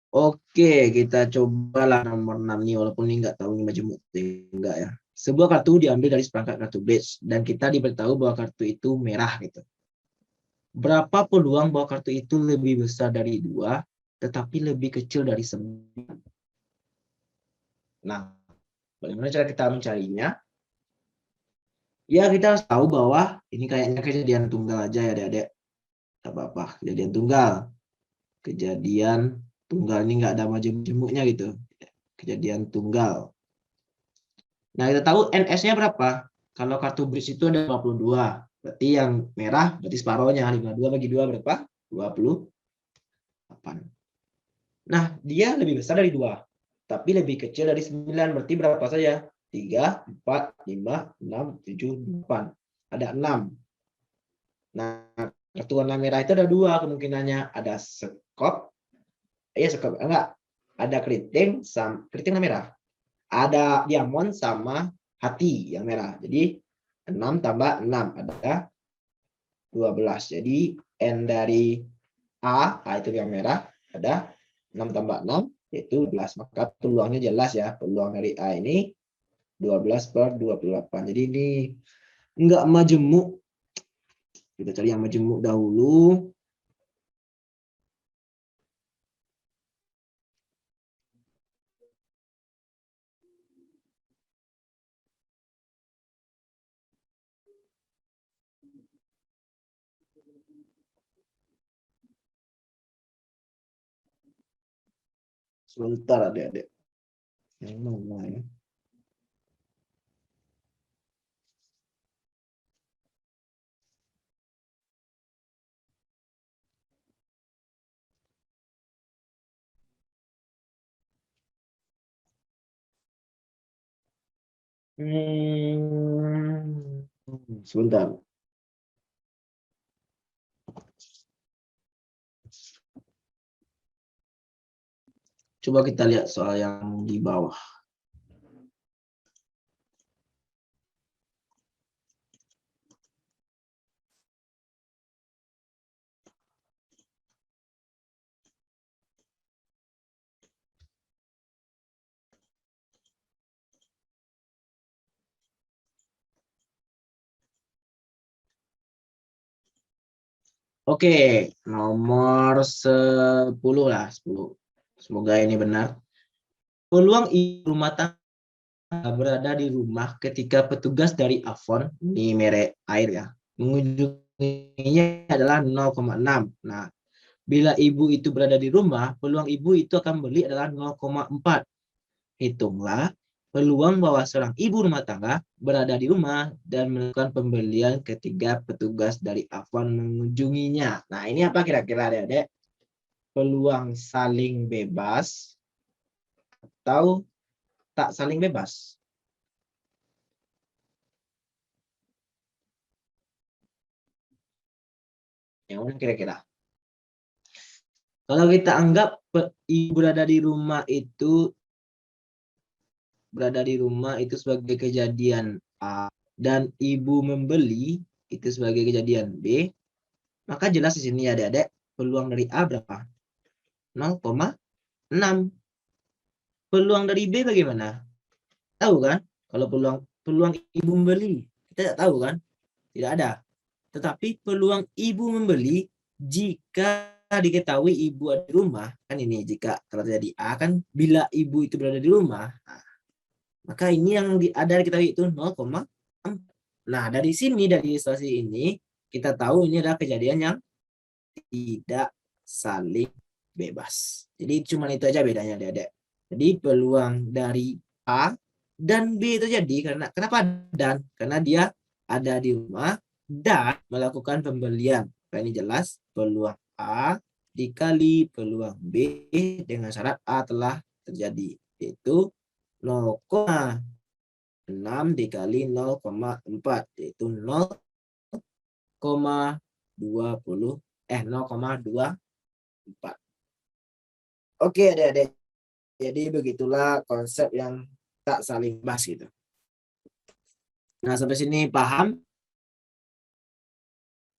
Oke, kita cobalah nomor 6 nih, walaupun ini nggak tahu ini majemuk enggak ya. Sebuah kartu diambil dari seperangkat kartu bridge dan kita diberitahu bahwa kartu itu merah gitu. Berapa peluang bahwa kartu itu lebih besar dari 2, tetapi lebih kecil dari 9? Nah, bagaimana cara kita mencarinya? Ya, kita harus tahu bahwa ini kayaknya kejadian tunggal aja ya, adik-adik. Tak apa-apa, kejadian tunggal. Kejadian tunggal ini nggak ada majemuk-majemuknya gitu. Kejadian tunggal. Nah, kita tahu NS-nya berapa? Kalau kartu bridge itu ada 52. Berarti yang merah berarti separohnya. 52 bagi 2 berapa? 28. Nah, dia lebih besar dari 2. Tapi lebih kecil dari 9. Berarti berapa saja? 3, 4, 5, 6, 7, 8. Ada 6. Nah, kartu warna merah itu ada 2 kemungkinannya. Ada sekop. Sekop. Enggak. Ada keriting, keriting warna merah. Ada diamond sama hati yang merah. Jadi 6 tambah 6 ada 12. Jadi N dari A itu yang merah, ada 6 tambah 6 yaitu 12. Maka peluangnya jelas ya. Peluang dari A ini 12/28. Jadi ini enggak majemuk. Kita cari yang majemuk dahulu. Sebentar adik-adik. Yang mana ya? Sebentar. Coba kita lihat soal yang di bawah. Oke, nomor 10 lah, 10. Semoga ini benar. Peluang ibu rumah tangga berada di rumah ketika petugas dari Avon, ini merek air ya, mengunjunginya adalah 0,6. Nah, bila ibu itu berada di rumah, peluang ibu itu akan beli adalah 0,4. Hitunglah peluang bahwa seorang ibu rumah tangga berada di rumah dan melakukan pembelian ketika petugas dari Avon mengunjunginya. Nah, ini apa kira-kira Adik-adik? Peluang saling bebas atau tak saling bebas? Yang mana kira-kira? Kalau kita anggap ibu berada di rumah itu sebagai kejadian A dan ibu membeli itu sebagai kejadian B, maka jelas di sini adik-adik peluang dari A berapa? 0,6. Peluang dari B bagaimana? Tahu kan? Kalau peluang ibu membeli, kita tidak tahu kan? Tidak ada. Tetapi peluang ibu membeli jika diketahui ibu ada di rumah, kan ini jika terjadi A kan bila ibu itu berada di rumah, maka ini yang ada diketahui itu 0,4. Nah, dari sini dari ilustrasi ini kita tahu ini adalah kejadian yang tidak saling bebas. Jadi cuma itu aja bedanya adik-adik. Jadi peluang dari A dan B terjadi karena kenapa dan? Karena dia ada di rumah dan melakukan pembelian. Nah, ini jelas peluang A dikali peluang B dengan syarat A telah terjadi, yaitu 0,6 dikali 0,4 yaitu 0,24. Oke adik-adik, jadi begitulah konsep yang tak saling bebas gitu. Nah, sampai sini paham?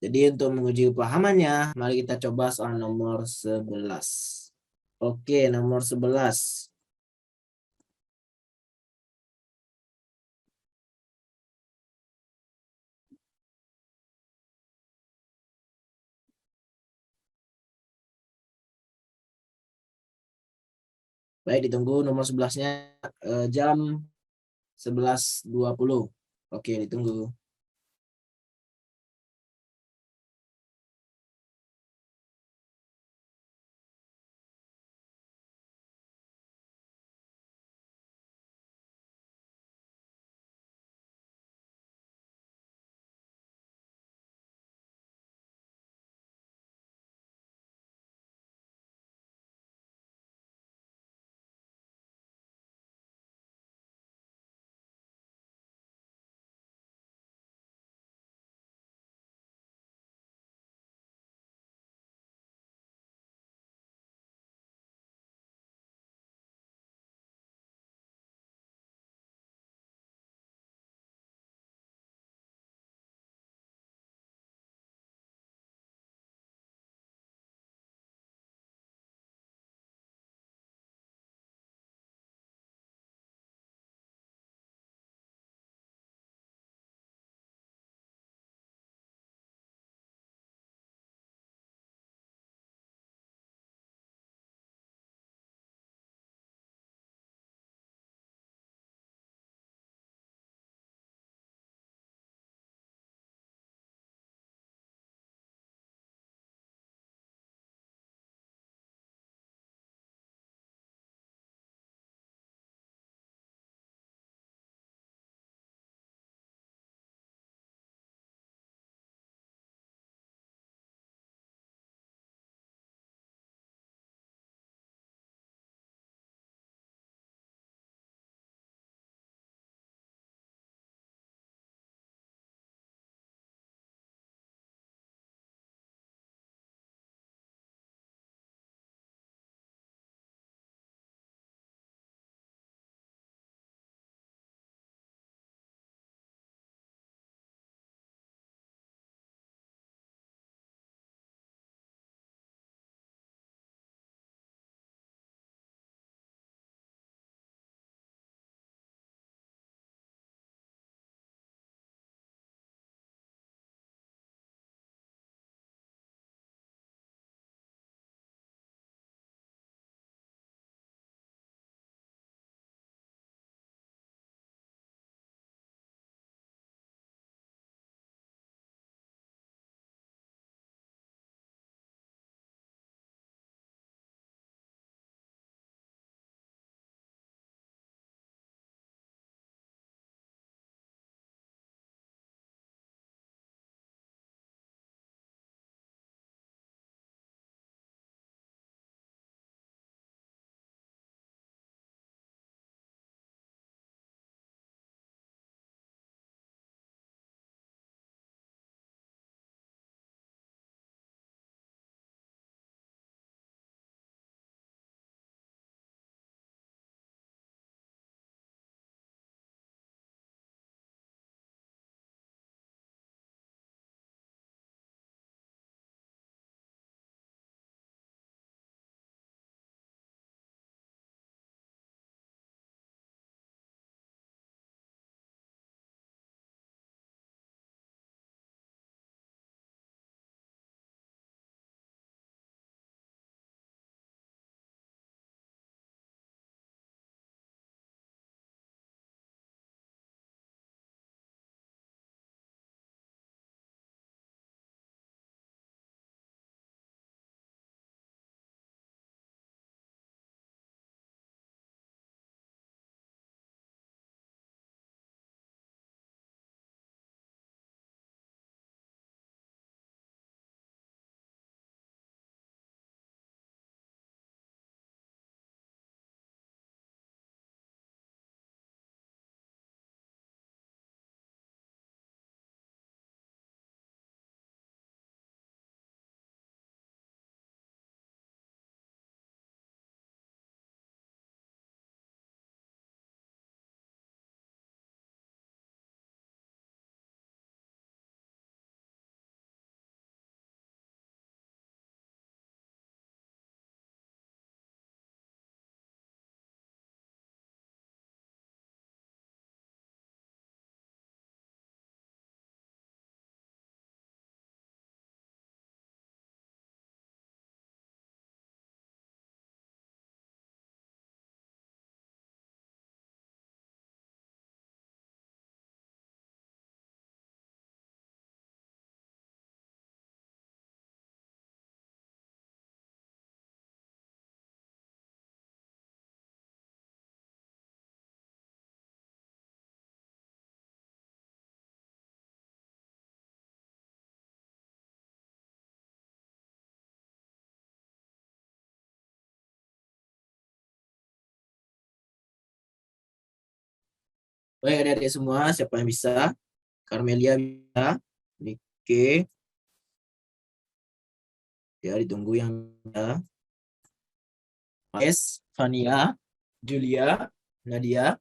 Jadi untuk menguji kepahamannya, mari kita coba soal nomor 11. Oke, nomor 11. Baik, ditunggu nomor 11-nya jam 11.20. Oke, ditunggu. Baik adik-adik semua, siapa yang bisa? Carmelia bisa, Nike, ya ditunggu yang bisa. S, Fania, Julia, Nadia.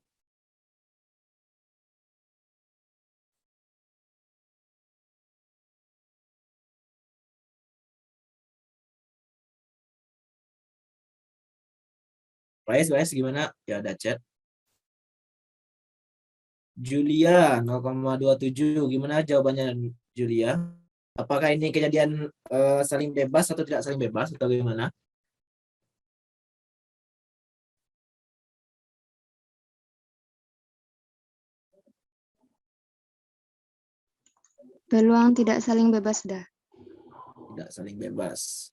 Faiz gimana? Ya ada chat. Julia 0,27. Gimana jawabannya Julia? Apakah ini kejadian saling bebas atau tidak saling bebas atau gimana? Peluang tidak saling bebas dah. Tidak saling bebas.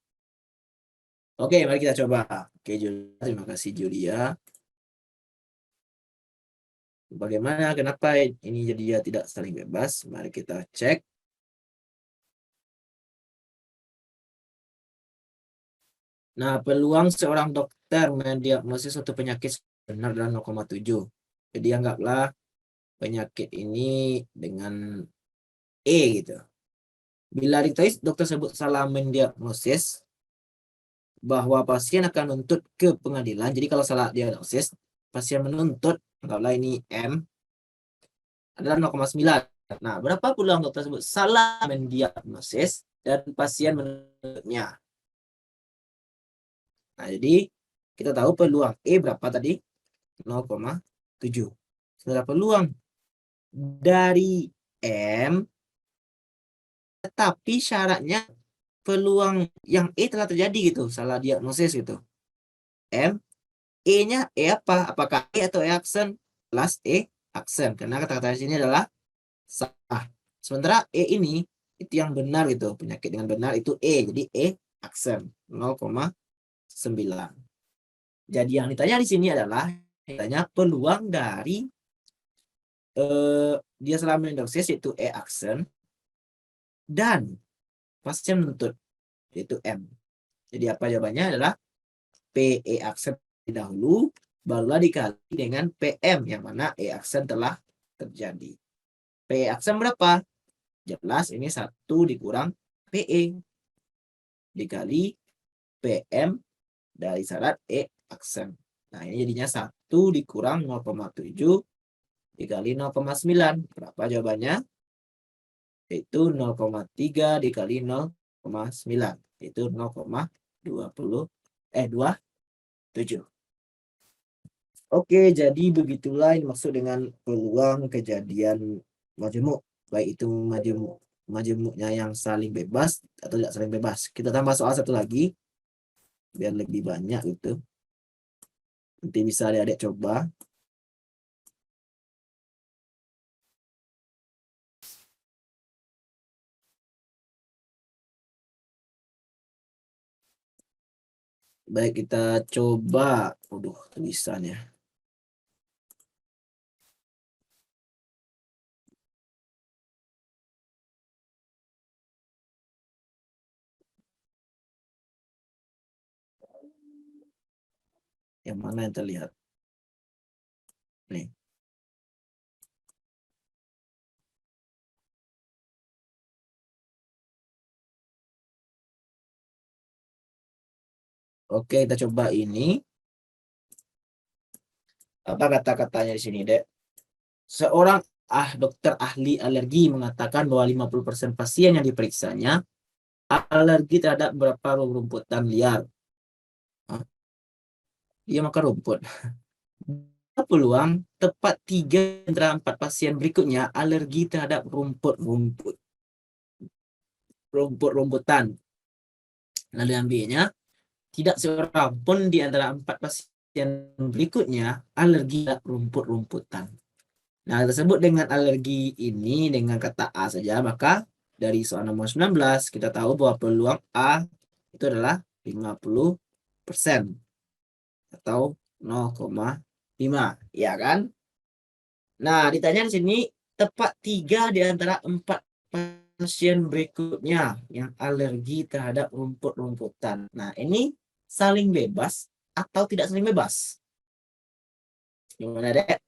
Oke, mari kita coba. Oke, Julia. Terima kasih, Julia. Bagaimana, kenapa ini jadi dia tidak saling bebas? Mari kita cek. Nah, peluang seorang dokter mendiagnosis suatu penyakit benar adalah 0,7. Jadi anggaplah penyakit ini dengan E gitu. Bila diketahui dokter sebut salah mendiagnosis bahwa pasien akan menuntut ke pengadilan. Jadi kalau salah diagnosis, pasien menuntut, anggaplah ini M, adalah 0,9. Nah, berapa peluang dokter tersebut salah mendiagnosis dan pasien menuntutnya? Nah, jadi kita tahu peluang E berapa tadi? 0,7. Sementara peluang dari M, tetapi syaratnya peluang yang E telah terjadi gitu, salah diagnosis gitu. M, E-nya E apa? Apakah E atau E aksen? Plus E aksen. Karena kata-kata di sini adalah sah. Sementara E ini itu yang benar gitu. Penyakit dengan benar itu E. Jadi E aksen 0,9. Jadi yang ditanya di sini adalah ditanya peluang dari dia selama mendiagnosis yaitu E aksen dan pasien menuntut yaitu M. Jadi apa jawabannya adalah PE aksen dahulu barulah dikali dengan PM yang mana E aksen telah terjadi. PE aksen berapa? Jelas ini 1 dikurang PE dikali PM dari syarat E aksen. Nah, ini jadinya 1 dikurang 0,7 dikali 0,9. Berapa jawabannya? Yaitu 0,3 dikali 0,9. Itu 0,27. Oke, jadi begitulah yang maksud dengan peluang kejadian majemuk. Baik itu majemuknya yang saling bebas atau tidak saling bebas. Kita tambah soal satu lagi, biar lebih banyak gitu. Nanti bisa adik-adik coba. Baik, kita coba. Waduh, tulisannya. Yang mana yang terlihat? Nih. Oke, kita coba ini. Apa kata-katanya di sini, Dek? Seorang dokter ahli alergi mengatakan bahwa 50% pasien yang diperiksanya alergi terhadap beberapa rumputan liar. Dia makan rumput. Peluang tepat 3 antara 4 pasien berikutnya alergi terhadap rumputan. Lalu yang B-nya, tidak seorang pun di antara 4 pasien berikutnya alergi terhadap rumput-rumputan. Nah, tersebut dengan alergi ini dengan kata A saja, maka dari soal nomor 19 kita tahu bahwa peluang A itu adalah 50% atau 0,5, ya kan? Nah, ditanya di sini tepat 3 di antara 4 pasien berikutnya yang alergi terhadap rumput-rumputan. Nah, ini saling bebas atau tidak saling bebas? Gimana, Dek?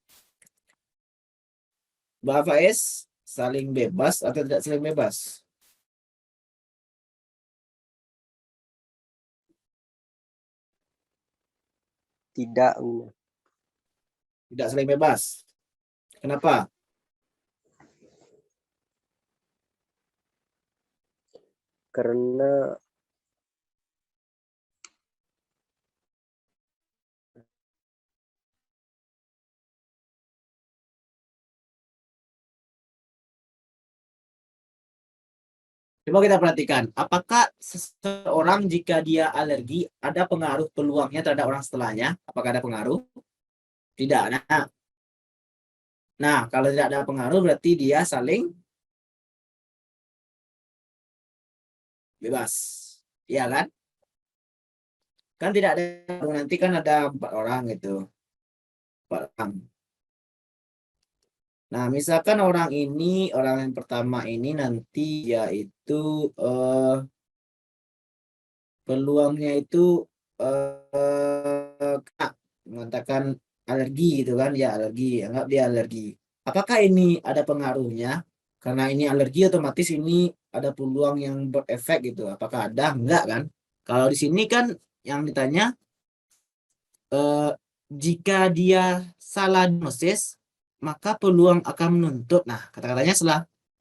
Mbak Faiz, saling bebas atau tidak saling bebas? Tidak. Tidak saling bebas. Kenapa? Karena Coba kita perhatikan, apakah seseorang jika dia alergi ada pengaruh peluangnya terhadap orang setelahnya? Apakah ada pengaruh? Tidak ada. Nah, kalau tidak ada pengaruh berarti dia saling bebas. Iya kan? Kan tidak ada, nanti kan ada 4 orang gitu. 4 orang. Nah, misalkan orang yang pertama ini nanti yaitu peluangnya itu mengatakan alergi gitu kan, ya alergi, anggap dia alergi. Apakah ini ada pengaruhnya? Karena ini alergi otomatis ini ada peluang yang berefek gitu. Apakah ada? Enggak kan? Kalau di sini kan yang ditanya jika dia salah diagnosis maka peluang akan menuntut. Nah, kata-katanya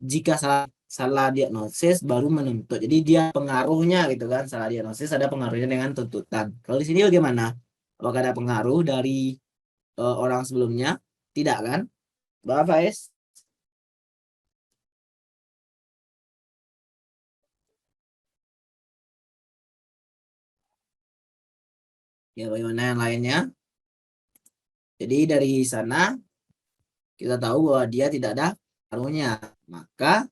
jika salah diagnosis baru menuntut. Jadi dia pengaruhnya gitu kan, salah diagnosis ada pengaruhnya dengan tuntutan. Kalau di sini bagaimana? Apakah ada pengaruh dari orang sebelumnya? Tidak kan? Mbak Faiz? Ya, bagaimana yang lainnya? Jadi dari sana kita tahu bahwa dia tidak ada pengaruhnya. Maka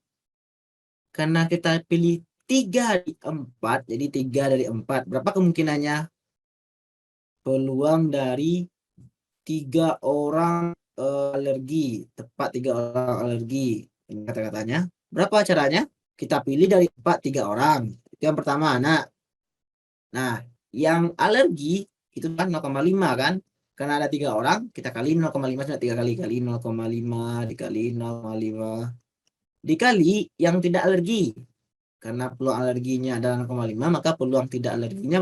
karena kita pilih 3 dari 4, jadi 3 dari 4. Berapa kemungkinannya? Peluang dari 3 orang alergi, tepat 3 orang alergi. Ini kata-katanya. Berapa caranya? Kita pilih dari 4, 3 orang. Itu yang pertama, nah. Nah, yang alergi itu kan 0,5 kan? Karena ada 3 orang, kita kali 0,5 sudah 3 kali 0,5 dikali 0,5 dikali yang tidak alergi. Karena peluang alerginya adalah 0,5, maka peluang tidak alerginya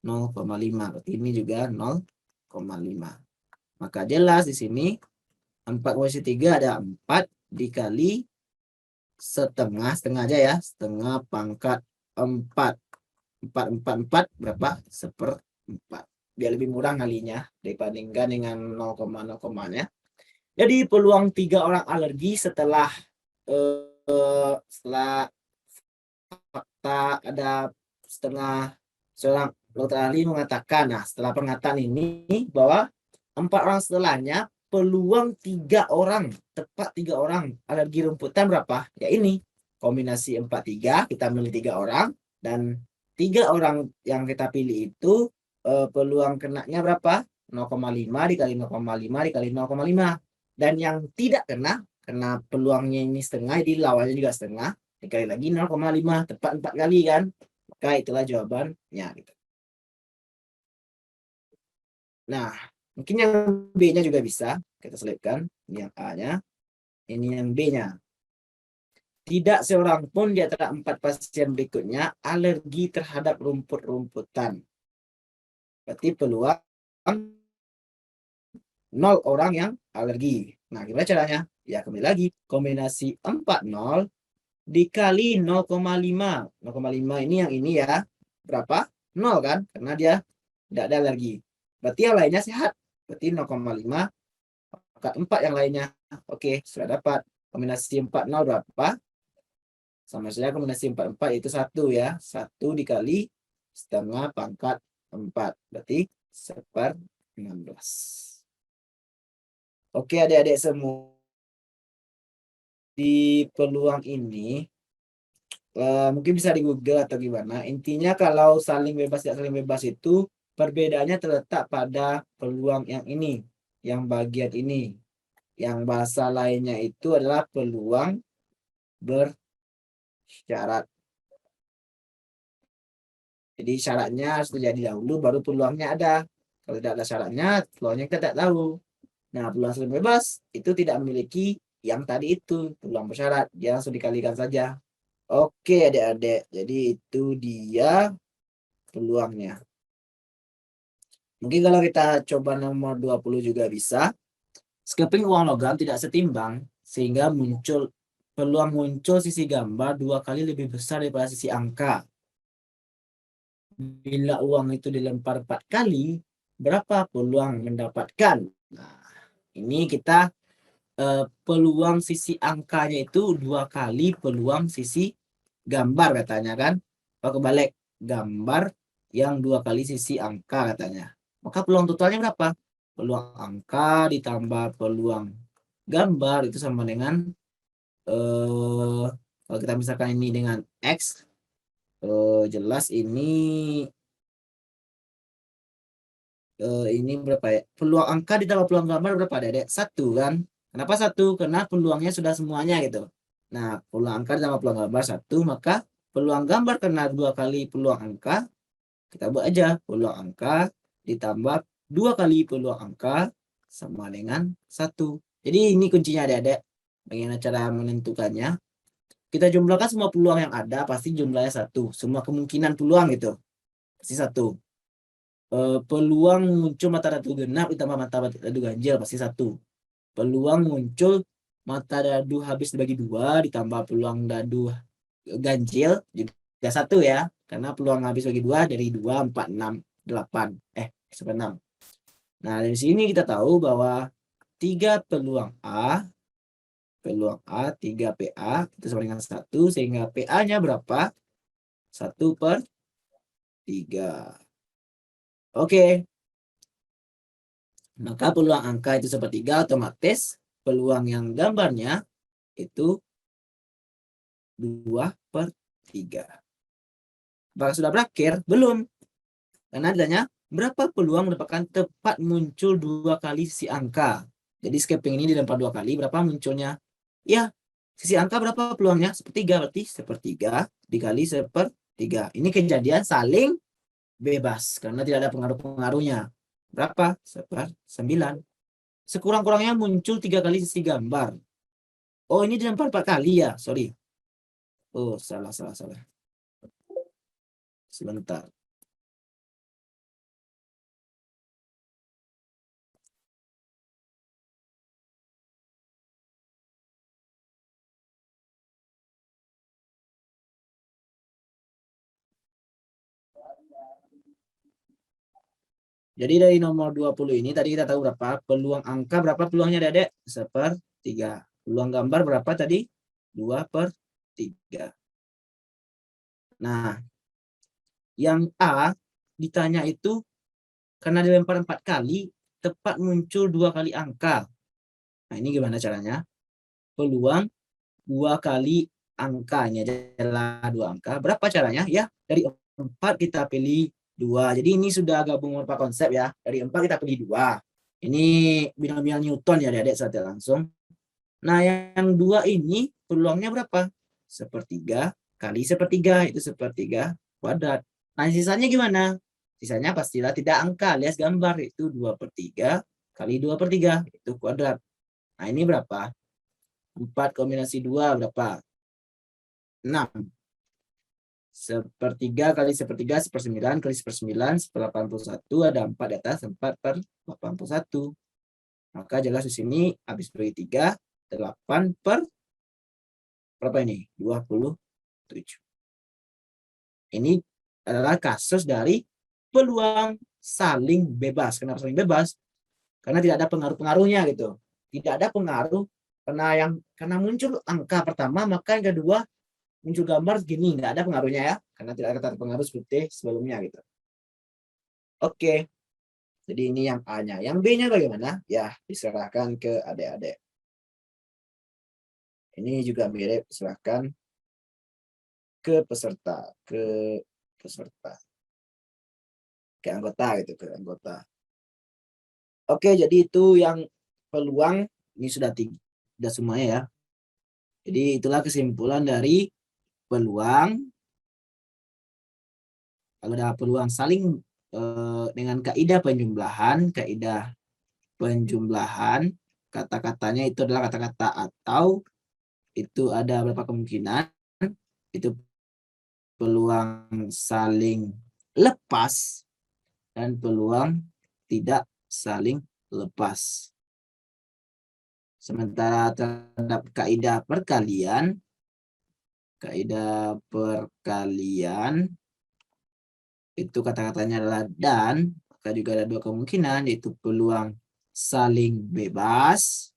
0,5. Berarti ini juga 0,5. Maka jelas di sini 4 kursi 3 ada 4 dikali setengah aja ya. Setengah pangkat 4. 4 berapa? 1/4. Biar lebih murah ngalinya dibandingkan dengan 0,0-nya. Jadi peluang 3 orang alergi setelah fakta ada setengah seorang dokter ahli mengatakan, nah setelah pernyataan ini bahwa 4 orang setelahnya peluang 3 orang, tepat 3 orang alergi rumputan berapa? Ya ini, kombinasi 4-3, kita milih 3 orang, dan 3 orang yang kita pilih itu peluang kenanya berapa? 0,5 dikali 0,5 dikali 0,5. Dan yang tidak kena, karena peluangnya ini setengah, jadi lawannya juga setengah, dikali lagi 0,5, tepat 4 kali kan? Maka itulah jawabannya gitu. Nah, mungkin yang B-nya juga bisa kita selipkan. Ini yang A-nya, ini yang B-nya. Tidak seorang pun di antara 4 pasien berikutnya alergi terhadap rumput-rumputan. Berarti peluang 0 orang yang alergi. Nah, gimana caranya? Ya, kembali lagi. Kombinasi 40 dikali 0,5. 0,5 ini yang ini ya. Berapa? 0 kan? Karena dia tidak ada alergi. Berarti yang lainnya sehat. Berarti 0,5 pangkat 4 yang lainnya. Oke, sudah dapat. Kombinasi 40 berapa? Sama saja kombinasi 44 itu 1 ya. 1 dikali setengah pangkat 4. Berarti 1/16. Oke, adik-adik semua. Di peluang ini mungkin bisa di Google atau gimana. Intinya kalau saling bebas tidak saling bebas itu perbedaannya terletak pada peluang yang ini, yang bagian ini. Yang bahasa lainnya itu adalah peluang bersyarat. Jadi syaratnya harus terjadi dahulu baru peluangnya ada. Kalau tidak ada syaratnya, peluangnya kita tidak tahu. Nah, peluang saling bebas itu tidak memiliki yang tadi itu, peluang bersyarat. Dia langsung dikalikan saja. Oke, adik-adik. Jadi itu dia peluangnya. Mungkin kalau kita coba nomor 20 juga bisa. Skipping uang logam tidak setimbang sehingga peluang muncul sisi gambar 2 kali lebih besar daripada sisi angka. Bila uang itu dilempar 4 kali, berapa peluang mendapatkan? Nah, ini kita peluang sisi angkanya itu 2 kali peluang sisi gambar katanya kan. Kalau kebalik, gambar yang 2 kali sisi angka katanya. Maka peluang totalnya berapa? Peluang angka ditambah peluang gambar itu sama dengan kalau kita misalkan ini dengan X, jelas ini berapa ya? Peluang angka ditambah peluang gambar berapa, Dedek? 1 kan? Kenapa 1? Karena peluangnya sudah semuanya gitu. Nah, peluang angka ditambah peluang gambar 1, maka peluang gambar karena 2 kali peluang angka, kita buat aja peluang angka ditambah 2 kali peluang angka sama dengan 1. Jadi ini kuncinya, Dedek. Bagaimana cara menentukannya? Kita jumlahkan semua peluang yang ada, pasti jumlahnya 1. Semua kemungkinan peluang gitu, pasti 1. Peluang muncul mata dadu genap ditambah mata dadu ganjil pasti 1. Peluang muncul mata dadu habis dibagi 2 ditambah peluang dadu ganjil juga 1 ya, karena peluang habis bagi 2 dari 2, 4, 6, 8 sampai 6. Nah, dari sini kita tahu bahwa 3 peluang A 3 PA itu sama dengan 1, sehingga PA-nya berapa? 1/3. Oke. Maka peluang angka itu 1/3, otomatis peluang yang gambarnya itu 2/3. Apakah sudah berakhir? Belum. Karena adanya berapa peluang mendapatkan tepat muncul 2 kali sisi angka. Jadi skipping ini dilempar 2 kali, berapa munculnya? Ya, sisi angka berapa peluangnya? 1/3, berarti 1/3 dikali 1/3. Ini kejadian saling bebas karena tidak ada pengaruh-pengaruhnya. Berapa? 1/9. Sekurang-kurangnya muncul 3 kali sisi gambar. Oh, ini dilempar 4 kali ya, sorry. Oh, salah. Sebentar. Jadi dari nomor 20 ini tadi kita tahu berapa peluang angka, berapa peluangnya, Dedek? 1/3. Peluang gambar berapa tadi? 2/3. Nah, yang A ditanya itu karena dilempar 4 kali, tepat muncul 2 kali angka. Nah, ini gimana caranya? Peluang 2 kali angkanya adalah 2 angka. Berapa caranya? Ya, dari 4 kita pilih 2. Jadi ini sudah gabung beberapa konsep ya. Dari 4 kita pilih 2. Ini binomial Newton ya, Adik-adik, secara langsung. Nah, yang 2 ini peluangnya berapa? 1/3 kali 1/3, itu 1/3 kuadrat. Nah, sisanya gimana? Sisanya pastilah tidak angka alias gambar, itu 2/3 kali 2/3, itu kuadrat. Nah, ini berapa? 4 kombinasi 2 berapa? 6. 1/3 kali 1/3, 1/9 kali 1/9, 1/81, ada 4 di atas, 4/81. Maka jelas di sini habis bagi 3, 8 per berapa ini? 27. Ini adalah kasus dari peluang saling bebas. Kenapa saling bebas? Karena tidak ada pengaruh-pengaruhnya gitu. Tidak ada pengaruh karena muncul angka pertama, maka yang kedua muncul gambar gini, nggak ada pengaruhnya ya, karena tidak ada kata pengaruh seperti sebelumnya gitu. Oke, jadi ini yang A-nya. Yang B-nya bagaimana? Ya, diserahkan ke adik-adik. Ini juga mirip, serahkan ke peserta, ke anggota gitu, ke anggota. Oke, jadi itu yang peluang, ini sudah semuanya ya. Jadi itulah kesimpulan dari peluang. Kalau ada peluang saling dengan kaidah penjumlahan, kaidah penjumlahan, kata-katanya itu adalah kata-kata atau, itu ada berapa kemungkinan, itu peluang saling lepas, dan peluang tidak saling lepas. Sementara terhadap kaidah perkalian itu kata-katanya adalah dan, maka juga ada dua kemungkinan, yaitu peluang saling bebas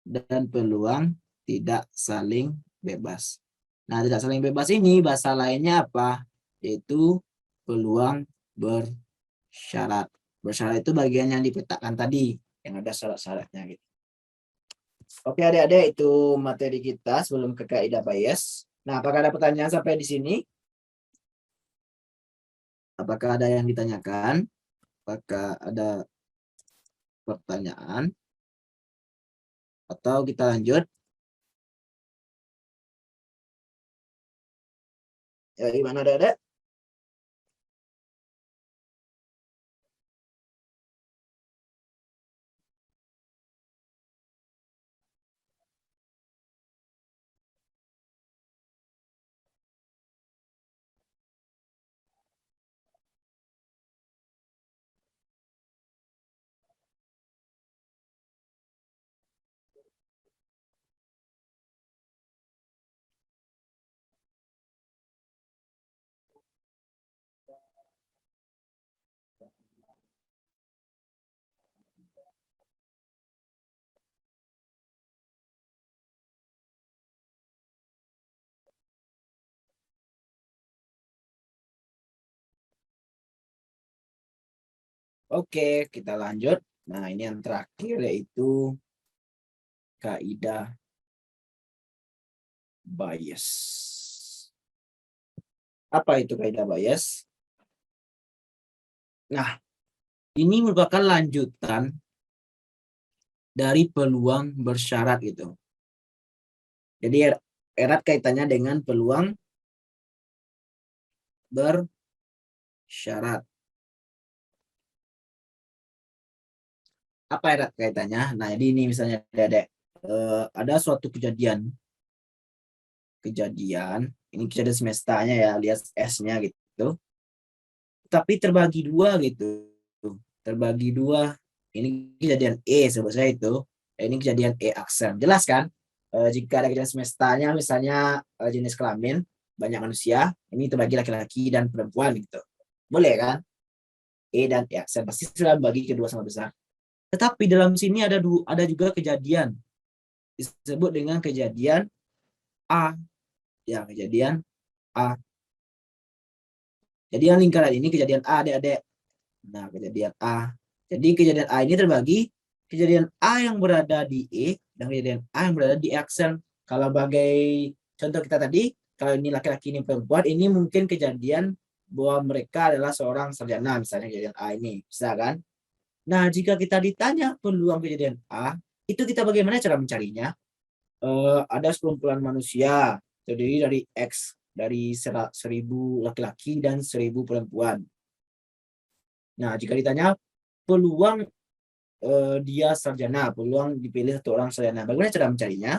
dan peluang tidak saling bebas. Nah, tidak saling bebas ini bahasa lainnya apa? Yaitu peluang bersyarat. Bersyarat itu bagian yang dipetakan tadi, yang ada syarat-syaratnya gitu. Oke adik-adik, itu materi kita sebelum ke kaidah bias. Nah, apakah ada pertanyaan sampai di sini? Apakah ada yang ditanyakan? Apakah ada pertanyaan? Atau kita lanjut? Ya, gimana adik-adik? Oke, kita lanjut. Nah, ini yang terakhir yaitu kaidah bias. Apa itu kaidah bias? Nah, ini merupakan lanjutan dari peluang bersyarat gitu. Jadi erat kaitannya dengan peluang bersyarat. Apa erat kaitannya? Nah, jadi ini misalnya ada suatu kejadian, ini kejadian semestanya ya, lihat S-nya gitu. Tapi terbagi dua gitu. Terbagi dua. Ini kejadian E sebut saya itu. Ini kejadian E aksen. Jelas kan? Jika ada kejadian semestanya misalnya jenis kelamin banyak manusia, ini terbagi laki-laki dan perempuan gitu. Boleh kan? E dan E aksen pasti sudah bagi kedua sama besar. Tetapi dalam sini ada juga kejadian disebut dengan kejadian A. Ya, kejadian A. Jadi yang lingkaran ini kejadian A, adik-adik. Nah, kejadian A. Jadi kejadian A ini terbagi kejadian A yang berada di E dan kejadian A yang berada di aksen. Kalau bagai contoh kita tadi, kalau ini laki-laki ini perempuan, ini mungkin kejadian bahwa mereka adalah seorang sarjana, misalnya kejadian A ini, bisa kan? Nah, jika kita ditanya peluang kejadian A, itu kita bagaimana cara mencarinya? Ada sekumpulan manusia terdiri dari X, dari 1000 laki-laki dan 1000 perempuan. Nah, jika ditanya peluang dia sarjana, peluang dipilih satu orang sarjana, bagaimana cara mencarinya?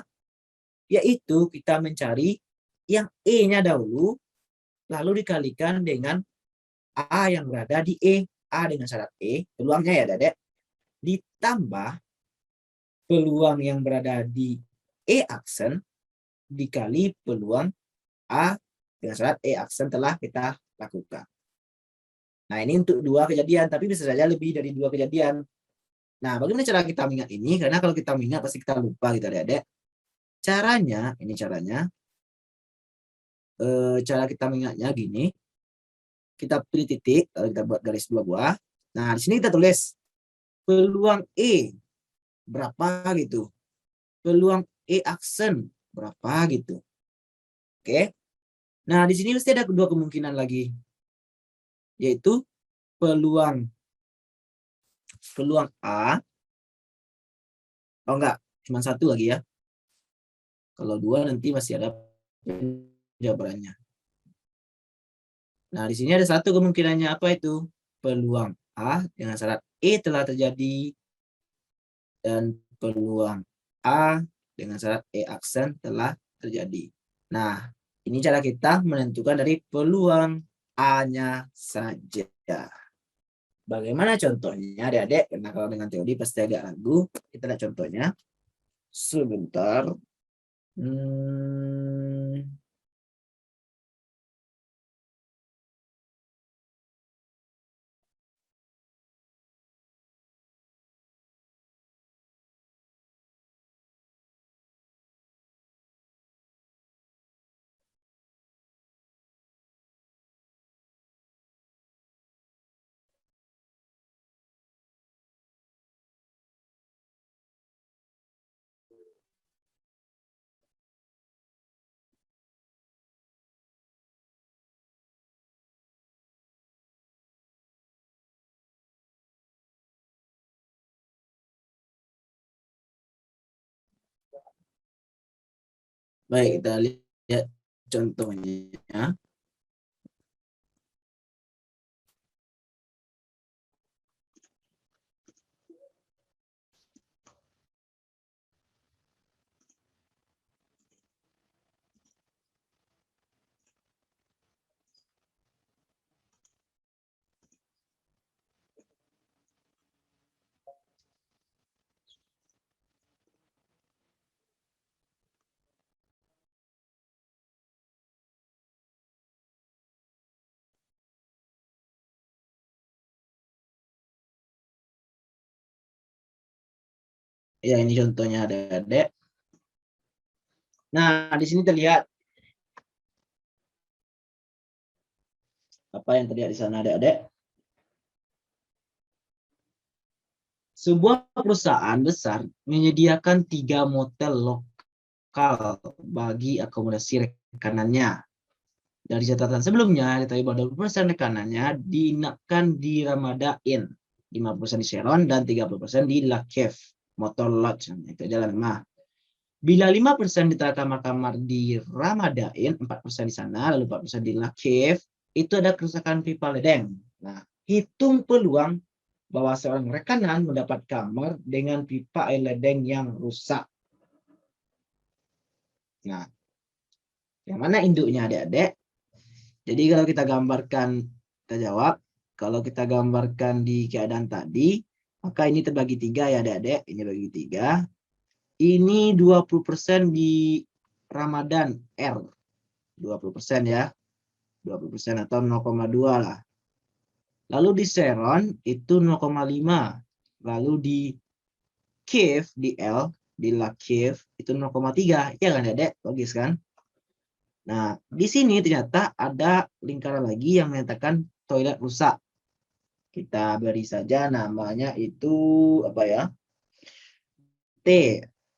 Yaitu kita mencari yang E-nya dahulu, lalu dikalikan dengan A yang berada di E. A dengan syarat E, peluangnya ya, Dedek, ditambah peluang yang berada di E aksen dikali peluang A dengan syarat E aksen telah kita lakukan. Nah, ini untuk dua kejadian, tapi bisa saja lebih dari dua kejadian. Nah, bagaimana cara kita mengingat ini? Karena kalau kita mengingat pasti kita lupa gitu, Dedek. Caranya, ini caranya. Cara kita mengingatnya gini. Kita pilih titik, lalu kita buat garis dua buah. Nah, di sini kita tulis peluang E berapa gitu. Peluang E aksen berapa gitu. Oke. Nah, di sini mesti ada dua kemungkinan lagi. Yaitu peluang A. Oh enggak, cuma satu lagi ya. Kalau dua nanti masih ada jawabannya. Nah, di sini ada satu kemungkinannya, apa itu? Peluang A dengan syarat E telah terjadi dan peluang A dengan syarat E aksen telah terjadi. Nah, ini cara kita menentukan dari peluang A-nya saja. Bagaimana contohnya, adik-adik? Karena kalau dengan teori pasti agak ragu. Kita lihat contohnya. Sebentar. Baik, kita lihat contohnya. Ya, ini contohnya adik-adik. Nah, di sini terlihat apa yang terlihat di sana, adik-adik. Sebuah perusahaan besar menyediakan 3 motel lokal bagi akomodasi rekanannya. Dari catatan sebelumnya, diketahui bahwa 20% rekanannya diinapkan di Ramada Inn, 50% di Sharon, dan 30% di La Cave Motor Lodge. Itu jalan mah. Bila 5% ditata kamar-kamar di Ramada Inn, 4% di sana, lalu 4% di La Cave, itu ada kerusakan pipa ledeng. Nah, hitung peluang bahwa seorang rekanan mendapat kamar dengan pipa air ledeng yang rusak. Nah, yang mana induknya, adik-adik? Jadi kalau kita gambarkan, kita jawab, kalau kita gambarkan di keadaan tadi, maka ini terbagi 3 ya adik-adik, ini bagi 3. Ini 20% di Ramadan R, 20% ya, 20% atau 0,2 lah. Lalu di Sharon itu 0,5, lalu di Cave, di L, di La Cave itu 0,3, ya kan adik-adik, logis kan? Nah, di sini ternyata ada lingkaran lagi yang menyatakan toilet rusak. Kita beri saja namanya itu apa ya? T,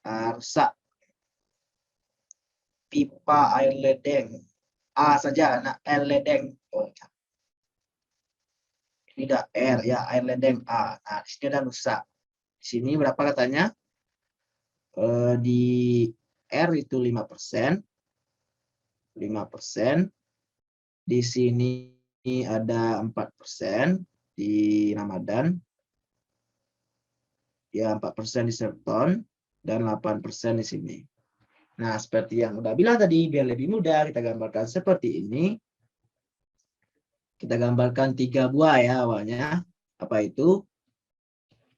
rusak. Pipa air ledeng. A saja, nah air ledeng. Oh, ini udah R ya, air ledeng A. Nah, di sini ada rusak. Di sini berapa katanya? Di R itu 5%. 5%. Di sini ada 4% di Ramadan. Ya, 4% di Serton dan 8% di sini. Nah, seperti yang udah bilang tadi, biar lebih mudah kita gambarkan seperti ini. Kita gambarkan 3 buah ya awalnya. Apa itu?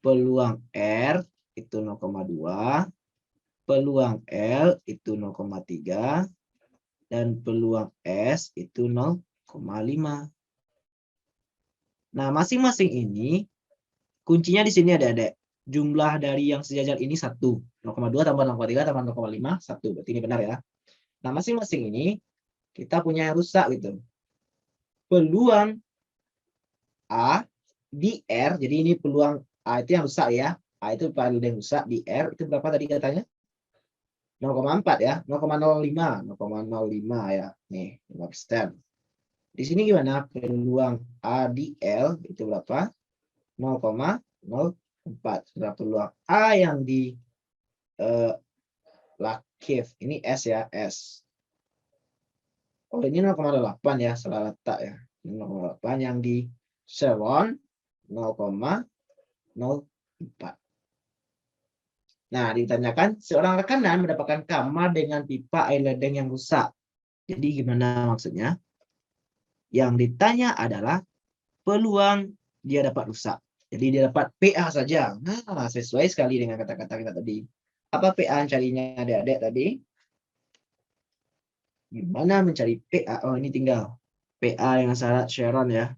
Peluang R itu 0,2, peluang L itu 0,3, dan peluang S itu 0,5. Nah, masing-masing ini kuncinya di sini ada jumlah dari yang sejajar ini 1. 0,2 tambah 0,3 tambah 0,5, 1. Berarti ini benar ya. Nah, masing-masing ini kita punya yang rusak gitu. Peluang A di R, jadi ini peluang A itu yang rusak ya. A itu paling rusak di R, itu berapa tadi katanya? 0,4 ya, 0,05, 0,05 ya. Nih, 5%. Di sini gimana? Peluang A di L itu berapa? 0,04. Sudah peluang A yang di La Cave, ini S ya, S. Oh, ini 0,8 ya, salah letak ya. 0,8 yang di Sharon 0,04. Nah, ditanyakan seorang rekanan mendapatkan kamar dengan pipa air ledeng yang rusak. Jadi gimana maksudnya? Yang ditanya adalah peluang dia dapat rusak. Jadi dia dapat PA saja. Nah, sesuai sekali dengan kata-kata kita tadi. Apa PA carinya adik-adik tadi? Gimana mencari PA? Oh, ini tinggal PA dengan syarat Sharon ya.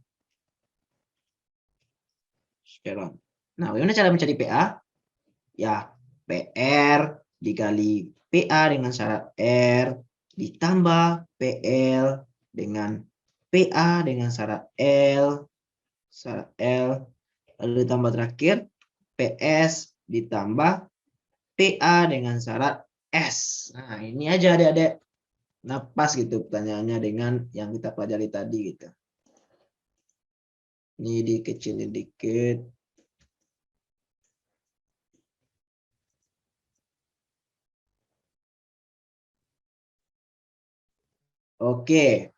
Sharon. Nah, bagaimana cara mencari PA? Ya, PR dikali PA dengan syarat R ditambah PL dengan PA dengan syarat L lalu ditambah terakhir PS ditambah PA dengan syarat S. Nah, ini aja adik-adik. Nah, pas gitu pertanyaannya dengan yang kita pelajari tadi gitu. Ini dikecilin dikit. Oke.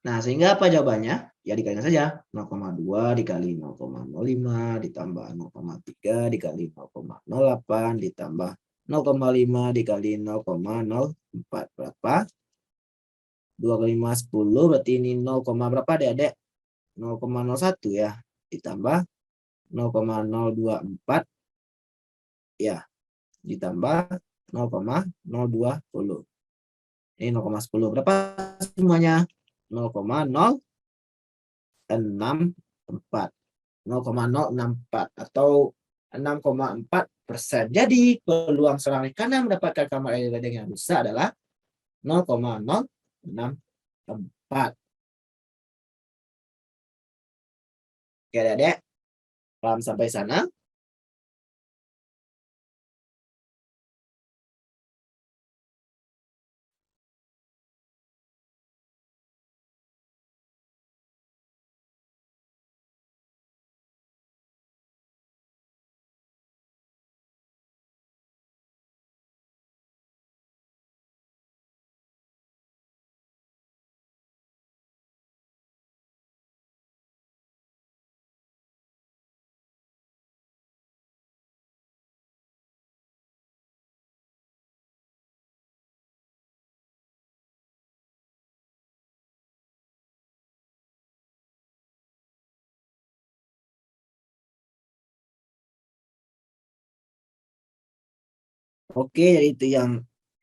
Nah, sehingga apa jawabannya? Ya dikalikan saja. 0,2 dikali 0,05 ditambah 0,3 dikali 0,08 ditambah 0,5 dikali 0,04. Berapa? 2 kali 5, 10. Berarti ini 0, berapa adik-adik? 0,01 ya. Ditambah 0,024. Ya. Ditambah 0,020. Ini 0,10. Berapa semuanya? 0,064 atau 6,4%. Jadi peluang seorang rekanan mendapatkan kamar air ledeng yang rusak adalah 0,064. Oke, adik-adik, paham sampai sana? Oke, jadi itu yang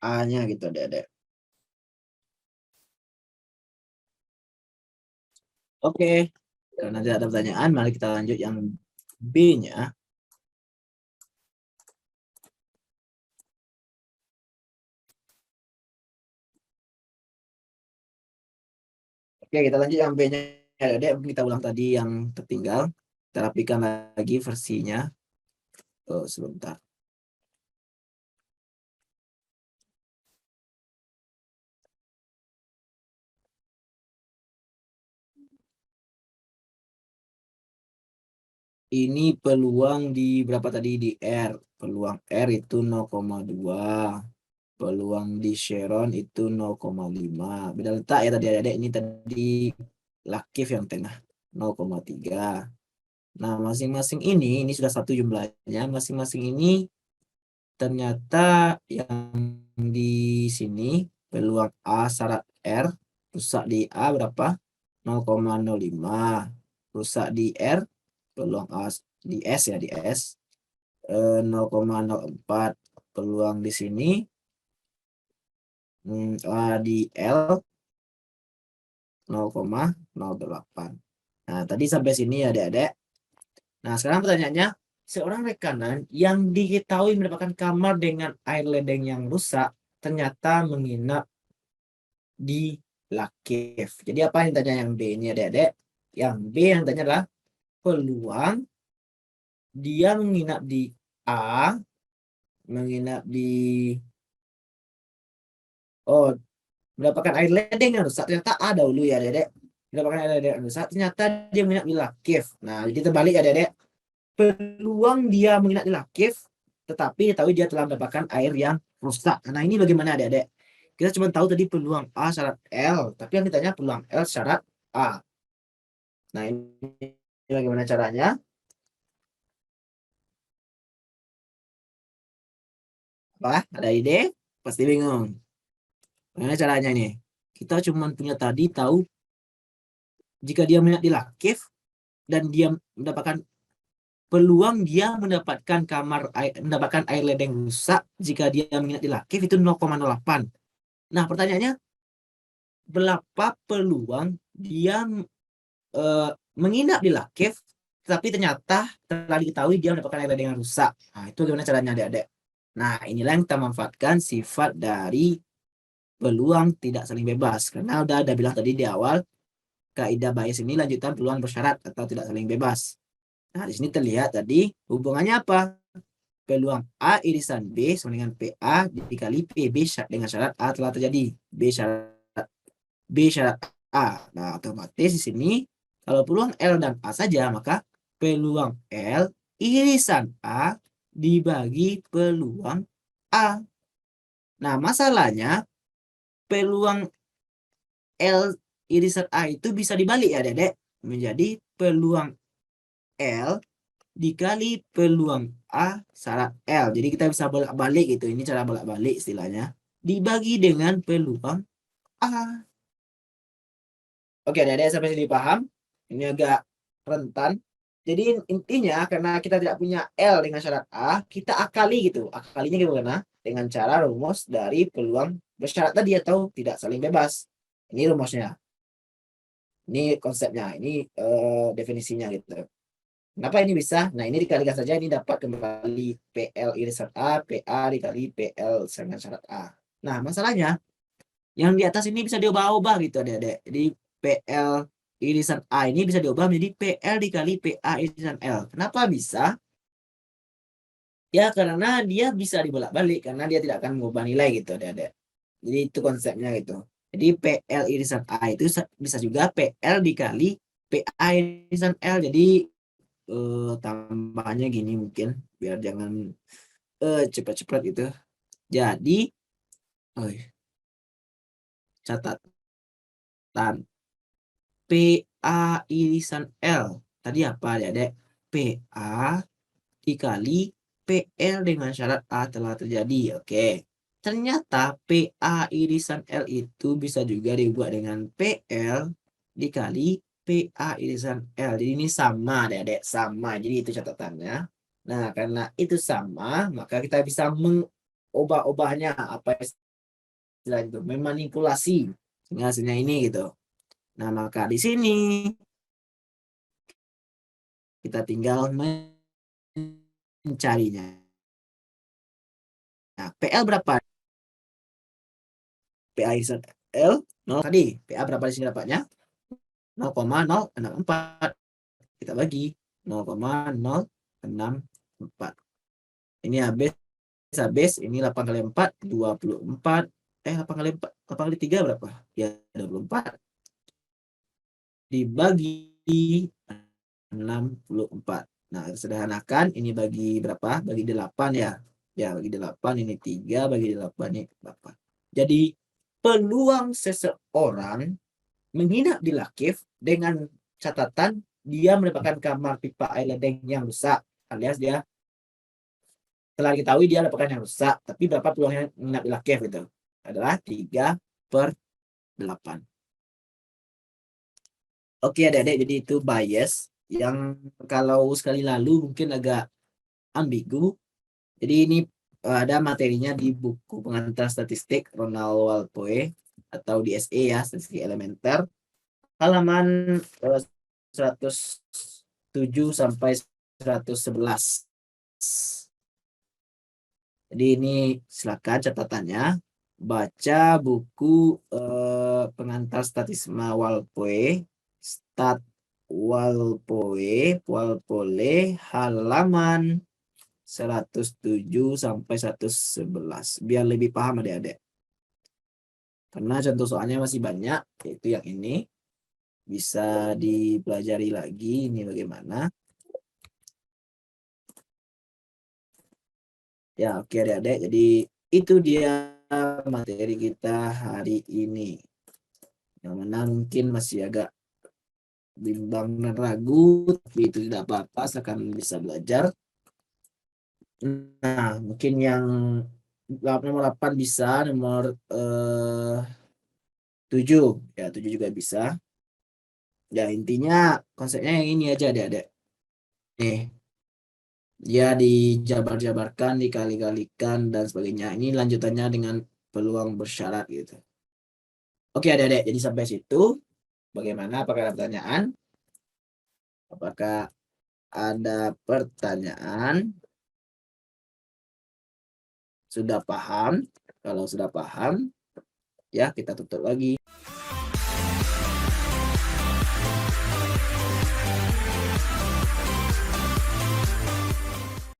A-nya gitu, adik-adik. Oke, karena tidak ada pertanyaan, mari kita lanjut yang B-nya. Oke, kita lanjut yang B-nya. Adik-adik, kita ulang tadi yang tertinggal. Kita rapikan lagi versinya. Oh, sebentar. Ini peluang di berapa tadi di R. Peluang R itu 0,2. Peluang di Sharon itu 0,5. Beda letak ya tadi adik-adik. Ini tadi Lakif yang tengah 0,3. Nah, masing-masing ini sudah satu jumlahnya. Masing-masing ini ternyata yang di sini peluang A syarat R rusak di A berapa? 0,05. Rusak di R peluang A di S ya di S 0,04. Peluang di sini di L 0,08. Nah, tadi sampai sini ya adik-adik. Nah, sekarang pertanyaannya, seorang rekanan yang diketahui mendapatkan kamar dengan air ledeng yang rusak ternyata menginap di Lakif. Jadi apa yang tanya yang B ini adik-adik? Yang B yang tanya adalah peluang dia menginap di A, menginap di mendapatkan air ledeng yang rusak. Ternyata A dahulu ya adik-adik. Mendapatkan air ledeng yang rusak, ternyata dia menginap di Lakif. Nah, jadi terbalik ya adik-adik. Peluang dia menginap di Lakif, tetapi tahu dia telah mendapatkan air yang rusak. Nah, ini bagaimana adik-adik? Kita cuma tahu tadi peluang A syarat L, tapi yang ditanya peluang L syarat A. Nah, ini bagaimana caranya? Wah, ada ide? Pasti bingung. Bagaimana caranya ini? Kita cuma punya tadi tahu jika dia minat di lakif dan dia mendapatkan peluang dia mendapatkan air ledeng rusak jika dia minat di lakif itu 0,08. Nah, pertanyaannya berapa peluang dia menginap di lakif tapi ternyata telah diketahui dia mendapatkan air ledeng yang rusak. Nah, itu gimana caranya adik-adik? Nah, inilah yang kita manfaatkan sifat dari peluang tidak saling bebas. Karena udah ada bilang tadi di awal, kaidah Bayes ini lanjutan peluang bersyarat atau tidak saling bebas. Nah, di sini terlihat tadi hubungannya apa? Peluang A irisan B sama dengan PA dikali PB dengan syarat A telah terjadi. B syarat A. Nah, otomatis di sini kalau peluang L dan A saja, maka peluang L irisan A dibagi peluang A. Nah, masalahnya peluang L irisan A itu bisa dibalik ya, Dedek. Menjadi peluang L dikali peluang A syarat L. Jadi kita bisa bolak-balik gitu. Ini cara bolak-balik istilahnya. Dibagi dengan peluang A. Oke, Dedek sampai sini paham? Ini agak rentan. Jadi intinya karena kita tidak punya L dengan syarat A, kita akali gitu. Akalinya gimana? Dengan cara rumus dari peluang bersyarat tadi atau tidak saling bebas. Ini rumusnya. Ini konsepnya. Ini definisinya gitu. Kenapa ini bisa? Nah, ini dikalikan saja. Ini dapat kembali PL irisan A, PA dikali PL dengan syarat A. Nah, masalahnya yang di atas ini bisa diubah-ubah gitu, Adik-adik. Jadi PL irisan A ini bisa diubah menjadi PL dikali PA irisan L. Kenapa bisa? Ya, karena dia bisa dibolak-balik. Karena dia tidak akan mengubah nilai gitu, Adik-adik. Jadi itu konsepnya gitu. Jadi PL irisan A itu bisa juga PL dikali PA irisan L. Jadi tambahannya gini mungkin. Biar jangan cepat-cepat gitu. Jadi, catatan. PA irisan L. Tadi apa ya, Dek? PA dikali PL dengan syarat A telah terjadi. Oke. Ternyata PA irisan L itu bisa juga dibuat dengan PL dikali PA irisan L. Jadi ini sama, Dek. Sama. Jadi itu catatannya. Nah, karena itu sama, maka kita bisa mengubah-ubahnya. Apa istilah itu? Memanipulasi. Sehingga hasilnya ini gitu. Nah, maka di sini kita tinggal mencarinya. Nah, PL berapa? PA irisan L 0 tadi. PA berapa di sini dapatnya? 0,064. Kita bagi 0,064. Ini habis. Ini 8 kali 4, 24. 8 kali 4, 8 kali 3 berapa? Ya, 24. Dibagi 64. Nah, sederhanakan ini bagi berapa? Bagi 8 ya. Ya, bagi 8 ini 3, bagi 8 ini 8. Jadi, peluang seseorang menginap di lakif dengan catatan dia mendapatkan kamar pipa air ledeng yang rusak, alias dia telah diketahui dia mendapatkan yang rusak, tapi berapa peluangnya menginap di lakif itu? Adalah 3/8. Oke, adik-adik, jadi itu bias yang kalau sekali lalu mungkin agak ambigu. Jadi ini ada materinya di buku pengantar statistik Ronald Walpoe atau di SE ya, statistik elementer, halaman 107 sampai 111. Jadi ini silakan catatannya baca buku pengantar statisma Walpoe, Stat Walpole halaman 107 sampai 111 biar lebih paham adik-adik. Karena contoh soalnya masih banyak, yaitu yang ini bisa dipelajari lagi ini bagaimana. Ya, oke adik-adik. Jadi itu dia materi kita hari ini. Yang mana mungkin masih agak bimbang dan ragu, tapi itu tidak apa-apa, asalkan bisa belajar. Nah, mungkin yang nomor 8 bisa, nomor 7 ya, 7 juga bisa. Ya intinya konsepnya yang ini aja adik-adik. Nih, dia dijabar-jabarkan, dikali-kalikan dan sebagainya. Ini lanjutannya dengan peluang bersyarat gitu. Oke adik-adik, jadi sampai situ bagaimana? Apakah ada pertanyaan? Apakah ada pertanyaan? Sudah paham? Kalau sudah paham, ya kita tutup lagi.